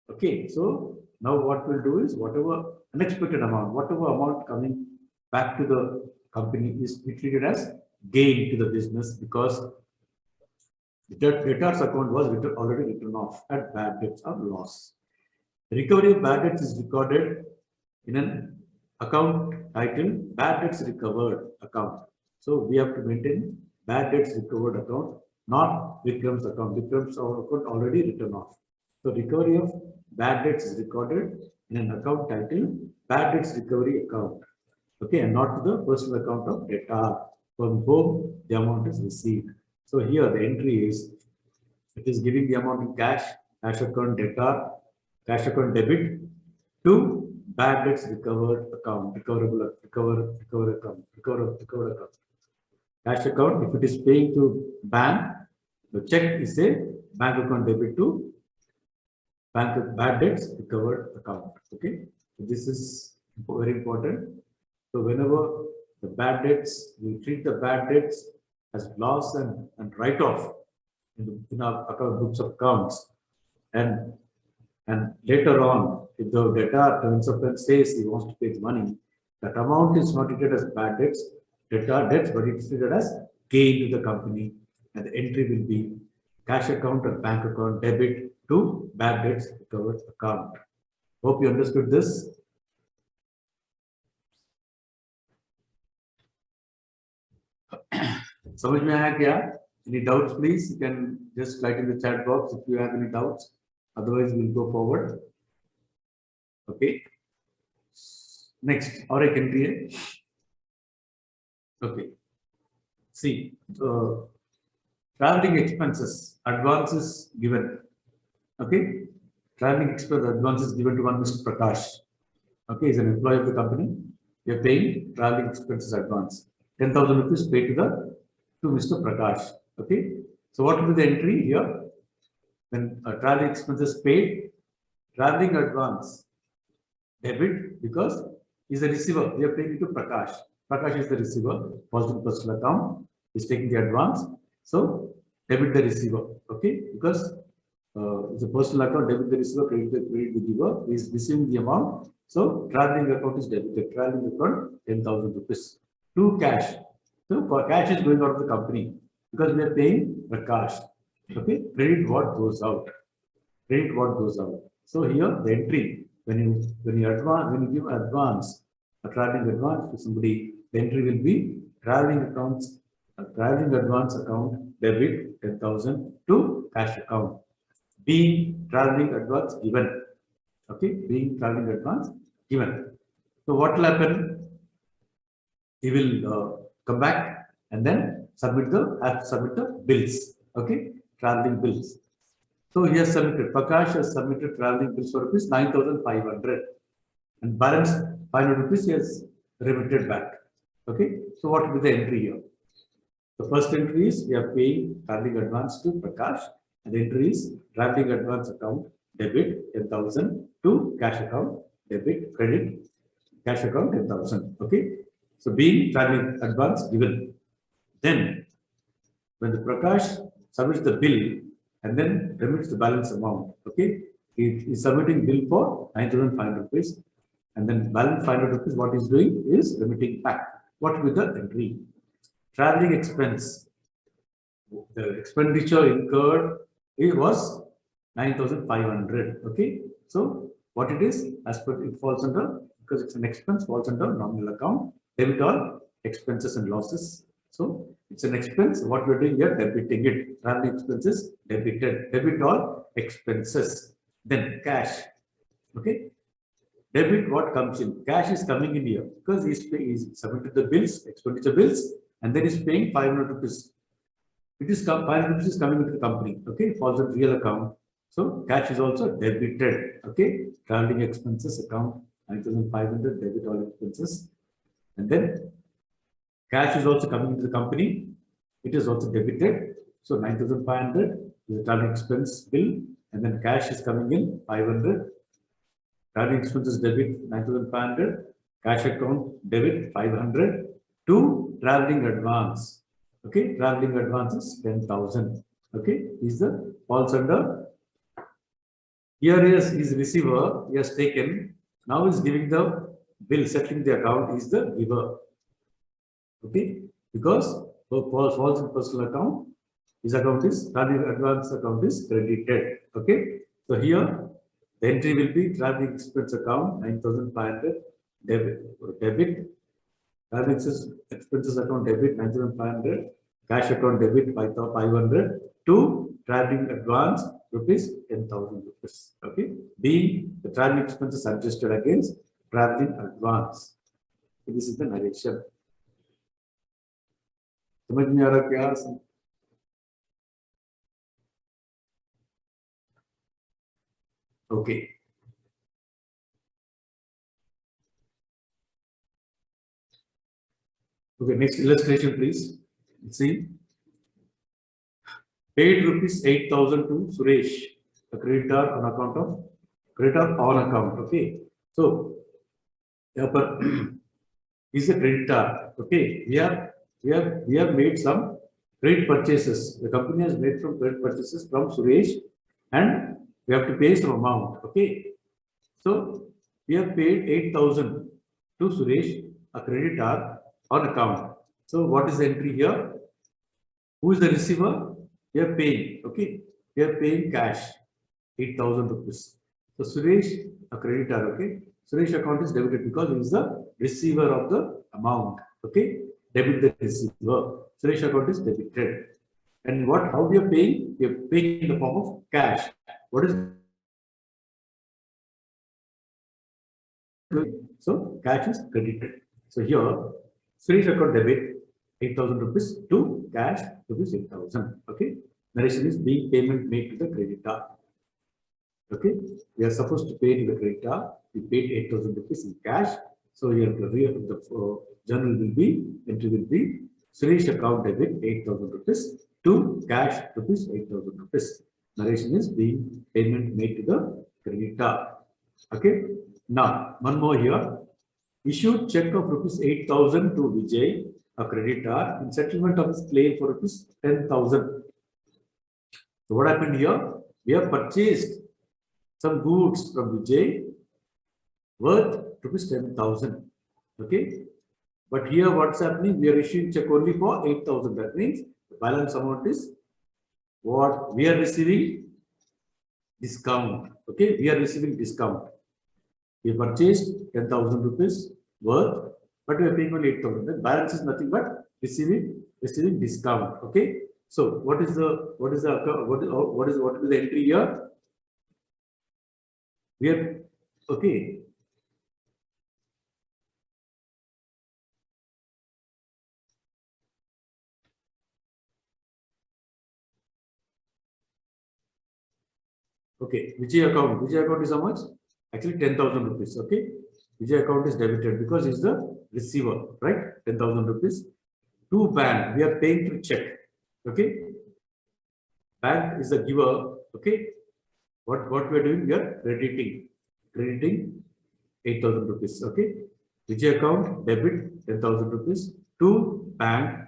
Okay, so now what we'll do is whatever unexpected amount, whatever amount coming back to the company is treated as gain to the business because the debtor's account was already written off at bad debts or loss. The recovery of bad debts is recorded in an account titled bad debts recovered account. So we have to maintain bad debts recovered account, not Vikram's account. Vikram's account already written off. So recovery of bad debts is recorded in an account titled bad debts recovery account. Okay, and not to the personal account of debtor from whom the amount is received. So here the entry is, it is giving the amount in cash account debtor, cash account debit to bad debts recovered account, recovered account. Cash account, if it is paying to bank, the check is a bank account debit to bank bad debts recovered account. Okay, so this is very important. So whenever the bad debts, we treat the bad debts as loss and write-off in our account books of accounts, and later on, if the debtor turns up and says he wants to pay the money, that amount is not treated as bad debts, debtor debts, but it is treated as gain to the company, and the entry will be cash account or bank account debit to bad debts recovered account. Hope you understood this. समझ में आया क्या? Any doubts, please? You can just write in the chat box if you have any doubts. Otherwise, we'll go forward. Okay. Next, or I can create. Okay. See, traveling expenses, advances given. Okay. Traveling expense advances given to one Mr. Prakash. Okay, he's an employee of the company. We are paying traveling expenses advance. 10,000 rupees paid to Mr. Prakash. Okay. So what will be the entry here? When traveling expenses paid, traveling advance debit because he's a receiver. We are paying it to Prakash. Prakash is the receiver. Positive personal account. He's taking the advance. So debit the receiver. Okay, because it's a personal account. Debit the receiver. Credit the giver. He is receiving the amount. So traveling account is debited. Traveling account 10,000 rupees to cash. So cash is going out of the company because we are paying Prakash. Okay, credit what goes out. Credit what goes out. So here the entry when you give advance, a traveling advance to somebody, the entry will be traveling accounts, traveling advance account debit 10,000 to cash account. Being traveling advance given. Okay, being traveling advance given. So what will happen? He will come back and then submit the bills. Okay, traveling bills. So he has submitted, Prakash has submitted traveling bills for rupees 9,500 and balance 500 rupees he has remitted back. Okay, so what will be the entry here? The first entry is we are paying traveling advance to Prakash, and the entry is traveling advance account debit 10,000 to cash account debit credit cash account 10,000. Okay, so being traveling advance given, then when the Prakash submits the bill and then remits the balance amount, okay, he is submitting bill for 9,500 rupees, and then balance 500 rupees. What he's doing is remitting back. What will the entry? Traveling expense. The expenditure incurred, it was 9,500. Okay, so what it is, as per it falls under, because it's an expense, falls under nominal account, debit all expenses and losses. So it's an expense. What we're doing here, debiting it. Traveling expenses debited, debit all expenses. Then cash. Okay, debit what comes in. Cash is coming in here because he's submitted the bills, expenditure bills, and then he's paying 500 rupees. It is 500 rupees is coming into the company. Okay, falls on real account. So cash is also debited. Okay, traveling expenses account 9,500 debit all expenses, and then cash is also coming into the company. It is also debited. So 9,500 is the traveling expense bill, and then cash is coming in 500. Traveling expenses debit 9,500, cash account debit 500 to traveling advance. Okay, traveling advance is 10,000. Okay, is the falls under. Here is his receiver, he has taken, now is giving the bill, settling the account is the giver. Okay, because falls in personal account, his account is traveling advance account is credited. Okay, so here the entry will be traveling expense account 9,500 debit traveling expenses account debit 9,500 cash account debit 5,500 to traveling advance rupees 10,000 rupees. Okay, being the traveling expenses adjusted against traveling advance. So this is the narration. समझ में आ रहा क्या? Okay. Okay, next illustration, please. See, paid rupees 8,000 to Suresh, a creditor on account of creditor on account. Okay, so is a creditor. Okay, we have made some credit purchases. The company has made some credit purchases from Suresh, and we have to pay some amount. Okay, so we have paid 8,000 to Suresh, a creditor on account. So what is the entry here? Who is the receiver? We are paying. Okay, we are paying cash 8,000 rupees. So Suresh, a creditor. Okay, Suresh account is debited because he is the receiver of the amount. Okay, debit the receiver. Suresh account is debited. And what? How we are paying? We are paying in the form of cash. What is? So cash is credited. So here, Suresh account debit 8,000 rupees to cash rupees 8,000. Okay, narration is being payment made to the creditor. Okay, we are supposed to pay to the creditor. We paid 8,000 rupees in cash. So here the journal will be, entry will be Suresh account debit 8,000 rupees to cash rupees 8,000 rupees. Narration is being payment made to the creditor. Okay, now one more here. Issued check of rupees 8,000 to Vijay, a creditor, in settlement of his claim for rupees 10,000. So what happened here? We have purchased some goods from Vijay worth rupees 10,000. Okay, but here what's happening? We are issuing check only for 8,000. That means the balance amount is what we are receiving discount. Okay, we are receiving discount. We purchased 10,000 rupees worth, but we are paying only 8,000. The balance is nothing but receiving discount. Okay, so what is the what is the entry here? We are okay. Okay, Vijay account. Vijay account is how much? Actually 10,000 rupees. Okay, Vijay account is debited because he's the receiver, right? 10,000 rupees. To bank, we are paying through check. Okay, bank is the giver. Okay, what we are doing? We are crediting 8,000 rupees. Okay, Vijay account debit 10,000 rupees to bank.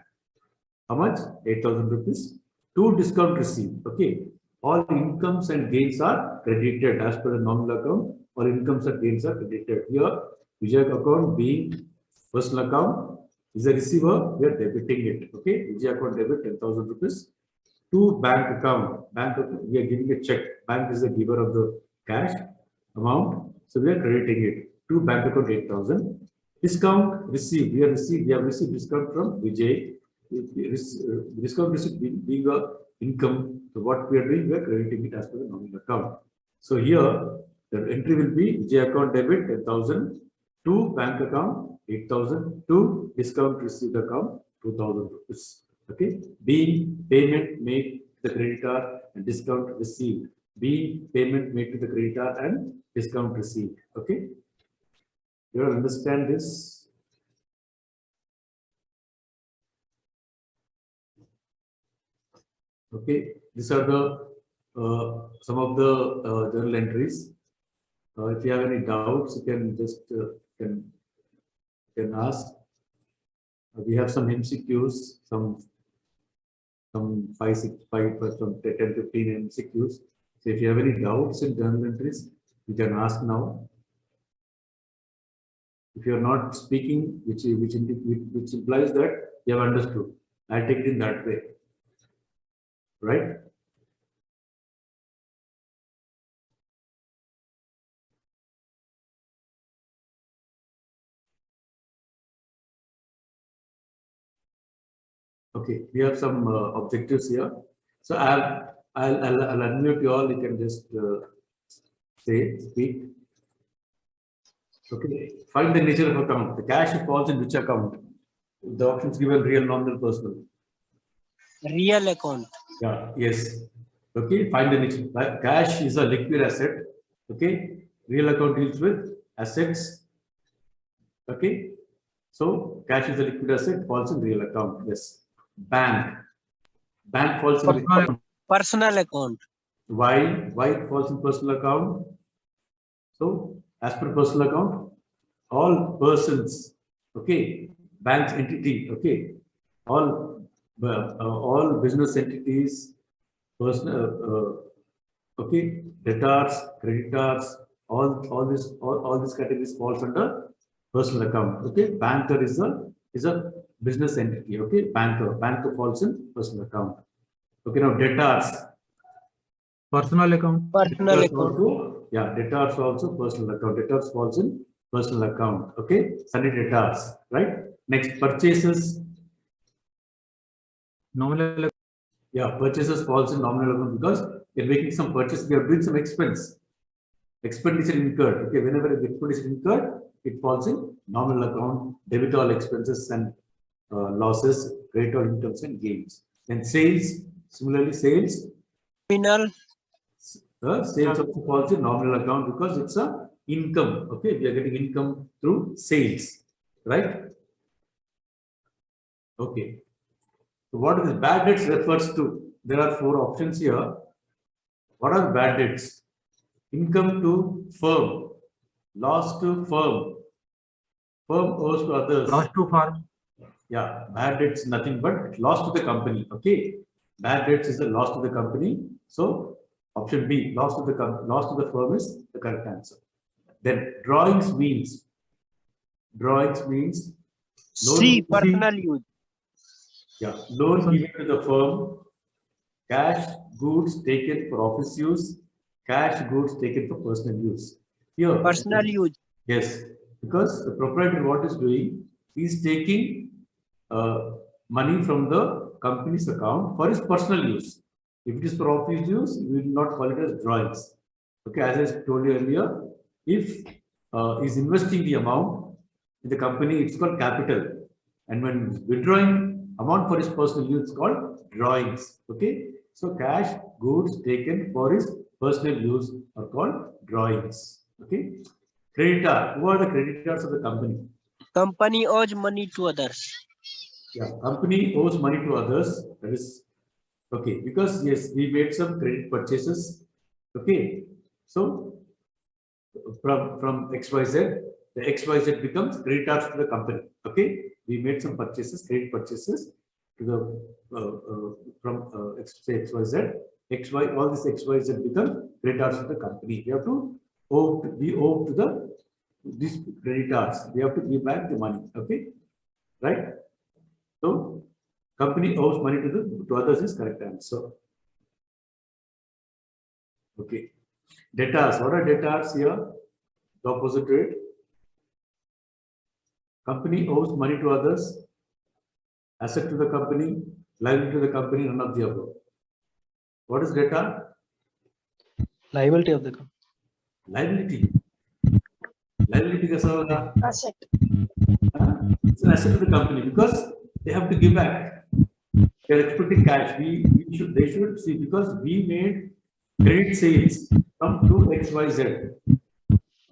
How much? 8,000 rupees. To discount received. Okay. All incomes and gains are credited as per the nominal account. All incomes and gains are credited. Here, Vijay account being personal account is a receiver. We are debiting it. Okay. Vijay account debit 10,000 rupees. To bank account. We are giving a check. Bank is the giver of the cash amount. So we are crediting it. To bank account 8,000. Discount received. We have received discount from Vijay. Discount receipt being a income. So what we are doing, we are crediting it as per the nominal account. So here the entry will be Vijay account debit 10,000 to bank account 8,000 to discount receipt account 2,000 rupees. Okay, being payment made to the creditor and discount received. Being payment made to the creditor and discount received. Okay, you understand this? Okay, these are the some of the journal entries. If you have any doubts, you can just can ask. We have some MCQs, some 5, 6, 5, some 10, 15 MCQs. So if you have any doubts in journal entries, you can ask now. If you are not speaking, which implies that you have understood, I'll take it in that way. Right? Okay, we have some objectives here. So I'll unmute you all. You can just speak. Okay, find the nature of account. The cash falls in which account? The options given: real, nominal, personal. Real account. Yeah. Yes. Okay. Find the nature. Cash is a liquid asset. Okay. Real account deals with assets. Okay. So cash is a liquid asset, falls in real account. Yes. Bank falls in which account? Personal account. Why it falls in personal account? So as per personal account, all persons, okay, bank entity, okay, all business entities, personal, okay, debtors, creditors, all these categories falls under personal account. Okay, banker is a business entity. Okay, banker falls in personal account. Okay, now debtors. Personal account. Personal Debtors account. also, yeah, debtors also personal account. Debtors falls in personal account. Okay, sunny debtors, right? Next, purchases. Nominal account. Yeah, purchases falls in nominal account because you're making some purchase, we are doing some expense. Expenditure incurred. Okay, whenever the expenditure incurred, it falls in nominal account. Debit all expenses and losses, credit all incomes and gains. Then sales, similarly sales. Nominal. Sales also falls in nominal account because it's a income. Okay, we are getting income through sales, right? Okay. So what is bad debts refers to? There are 4 options here. What are bad debts? Income to firm, loss to firm, firm owes to others. Loss to farm. Yeah, bad debts nothing but loss to the company. Okay, bad debts is the loss to the company. So option B, loss to the firm is the correct answer. Then drawings means C. Personal use. Yeah, loan given to the firm, cash goods taken for office use, cash goods taken for personal use. Here, Personal use. yes, because the proprietor what is doing, he is taking money from the company's account for his personal use. If it is for office use, we will not call it as drawings. Okay, as I told you earlier, if he's investing the amount in the company, it's called capital. And when withdrawing amount for his personal use, it's called drawings. Okay, so cash goods taken for his first name use are called drawings. Okay. Creditor. Who are the creditors of the company? Company owes money to others. Yeah, company owes money to others. That is okay, because yes, we made some credit purchases. Okay, so from XYZ, the XYZ becomes creditors to the company. Okay, we made some purchases, credit purchases to the from say XYZ, XY, all this XYZ become creditors to the company. We have to we owe to the these creditors. We have to give back the money. Okay, right? So company owes money to others is correct answer. Okay. Debtors. What are debtors here? The opposite to it. Company owes money to others. Asset to the company. Liability to the company. None of the above. What is debtor? Liability of the company. Liability. Liability कैसा होगा? Asset. It's an asset to the company because they have to give back. They are expecting cash. They should see because we made credit sales from to XYZ.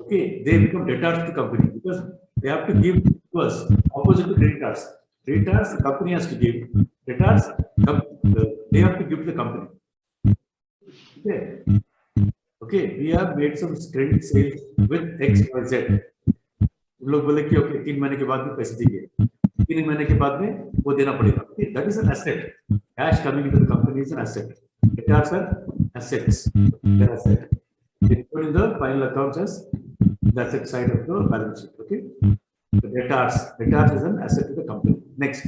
Okay, they become debtors to the company because they have to give to us opposite to creditors. Creditors, the company has to give. Debtors, they have to give to the company. Okay. Okay, we have made some credit sales with XYZ. लोग बोले कि okay 3 महीने के बाद में पैसे देंगे 3 महीने के बाद में वो देना पड़ेगा okay that is an asset cash coming into the company is an asset debtors are assets they're asset they put in the final accounts as the asset side of the balance sheet okay the debtors is an asset to the company next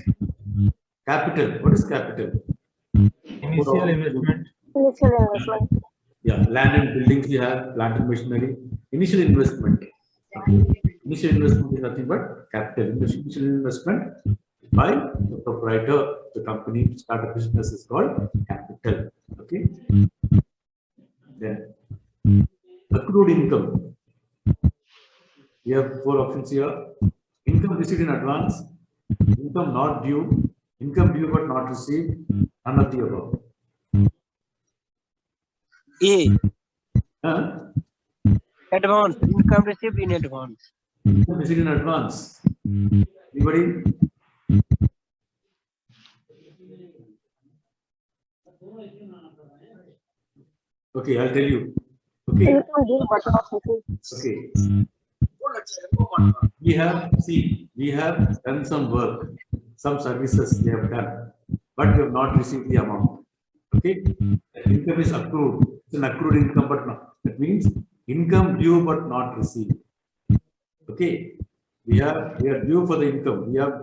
capital what is capital Initial investment. Initial investment. yeah land and buildings you have plant and machinery initial investment okay. Initial investment is nothing but capital. Initial investment by the proprietor, the company to start a business is called capital. Okay. Then accrued income. We have 4 options here. Income received in advance, income not due, income due but not received, none of the above. A. Huh? Advance. Income received in advance. Income received in advance. Anybody? Okay, I'll tell you. Okay. Income due but not received. Okay. We have done some work, some services we have done, but we have not received the amount. Okay. The income is accrued. It's an accrued income, but not. That means income due but not received. Okay. We are due for the income. We have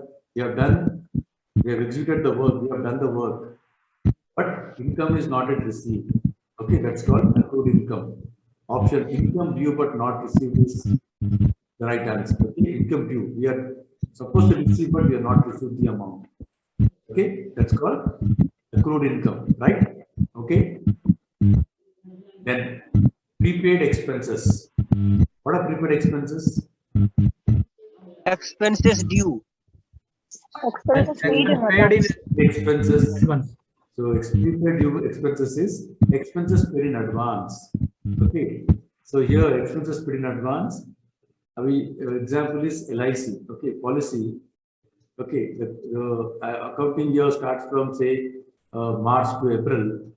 executed the work. We have done the work, but income is not yet received. Okay, that's called accrued income. Option income due but not received is the right answer. Okay, income due. We are supposed to receive, but we are not received the amount. Okay, that's called accrued income, right? Okay. Then prepaid expenses. What are prepaid expenses? Expenses due. Expenses paid in advance. Expenses. So prepaid due expenses is expenses paid in advance. Okay. So here expenses paid in advance. Example is LIC. Okay, policy. Okay, the accounting year starts from say March to April,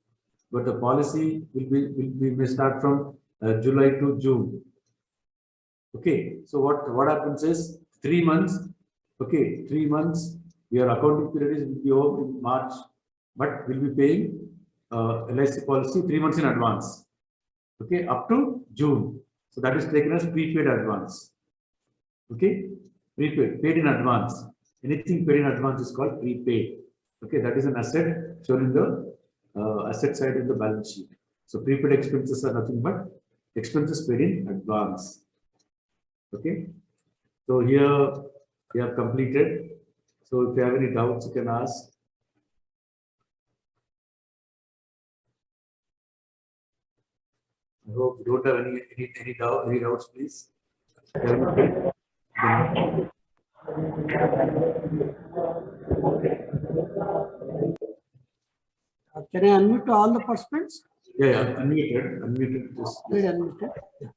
but the policy may start from July to June. Okay, so what happens is 3 months. Okay, 3 months. Your accounting period will be over in March, but we'll be paying LIC policy 3 months in advance. Okay, up to June. So that is taken as prepaid advance. Okay, prepaid, paid in advance. Anything paid in advance is called prepaid. Okay, that is an asset shown in the asset side of the balance sheet. So prepaid expenses are nothing but expenses paid in advance. Okay, so here we have completed. So if you have any doubts, you can ask. I hope you don't have any doubts, please. Can I unmute all the participants? Yeah, unmuted. Just, Wait, unmuted. Yeah.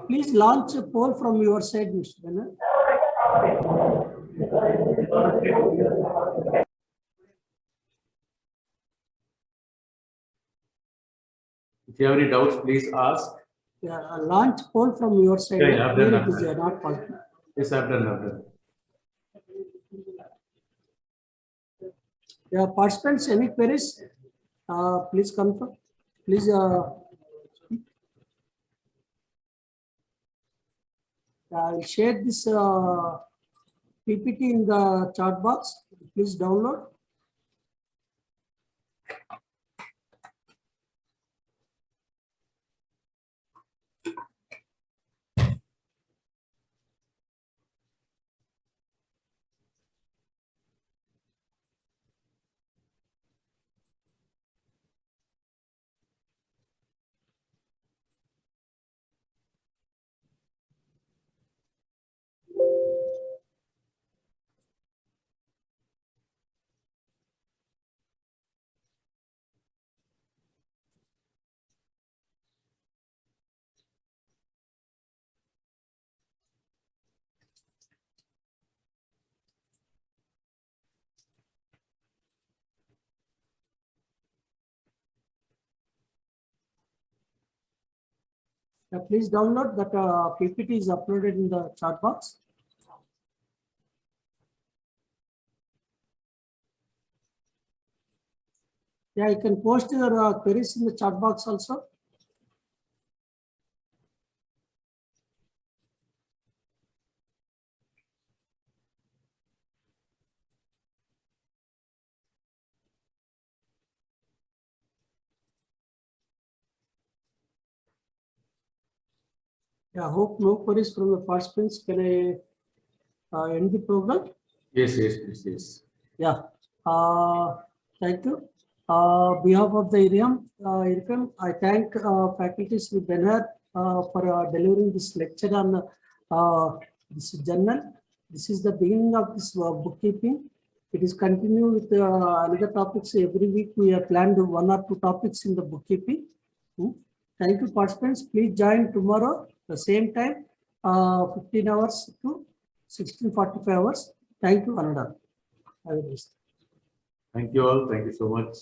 Please launch a poll from your side, Mr. Benhur. if you have any doubts, please ask. Yeah, launch poll from your side. Yeah, I've done Here it is that. not possible. Yes, I've done. Yeah, participants, any queries? Please confirm. Please. I'll share this PPT in the chat box. Please download. Please download that PPT is uploaded in the chat box. Yeah, you can post your queries in the chat box also. Yeah, hope no queries from the participants. Can I end the program? Yes, please. Yeah. Thank you. Behalf of the IRIFM, I thank faculty Shri Benhur for delivering this lecture on this journal. This is the beginning of this bookkeeping. It is continue with another topics every week. We have planned 1 or 2 topics in the bookkeeping. Thank you, participants. Please join tomorrow the same time, 15 hours to 16:45 hours. Thank you, Ananda. Have a nice day. Thank you all. Thank you so much.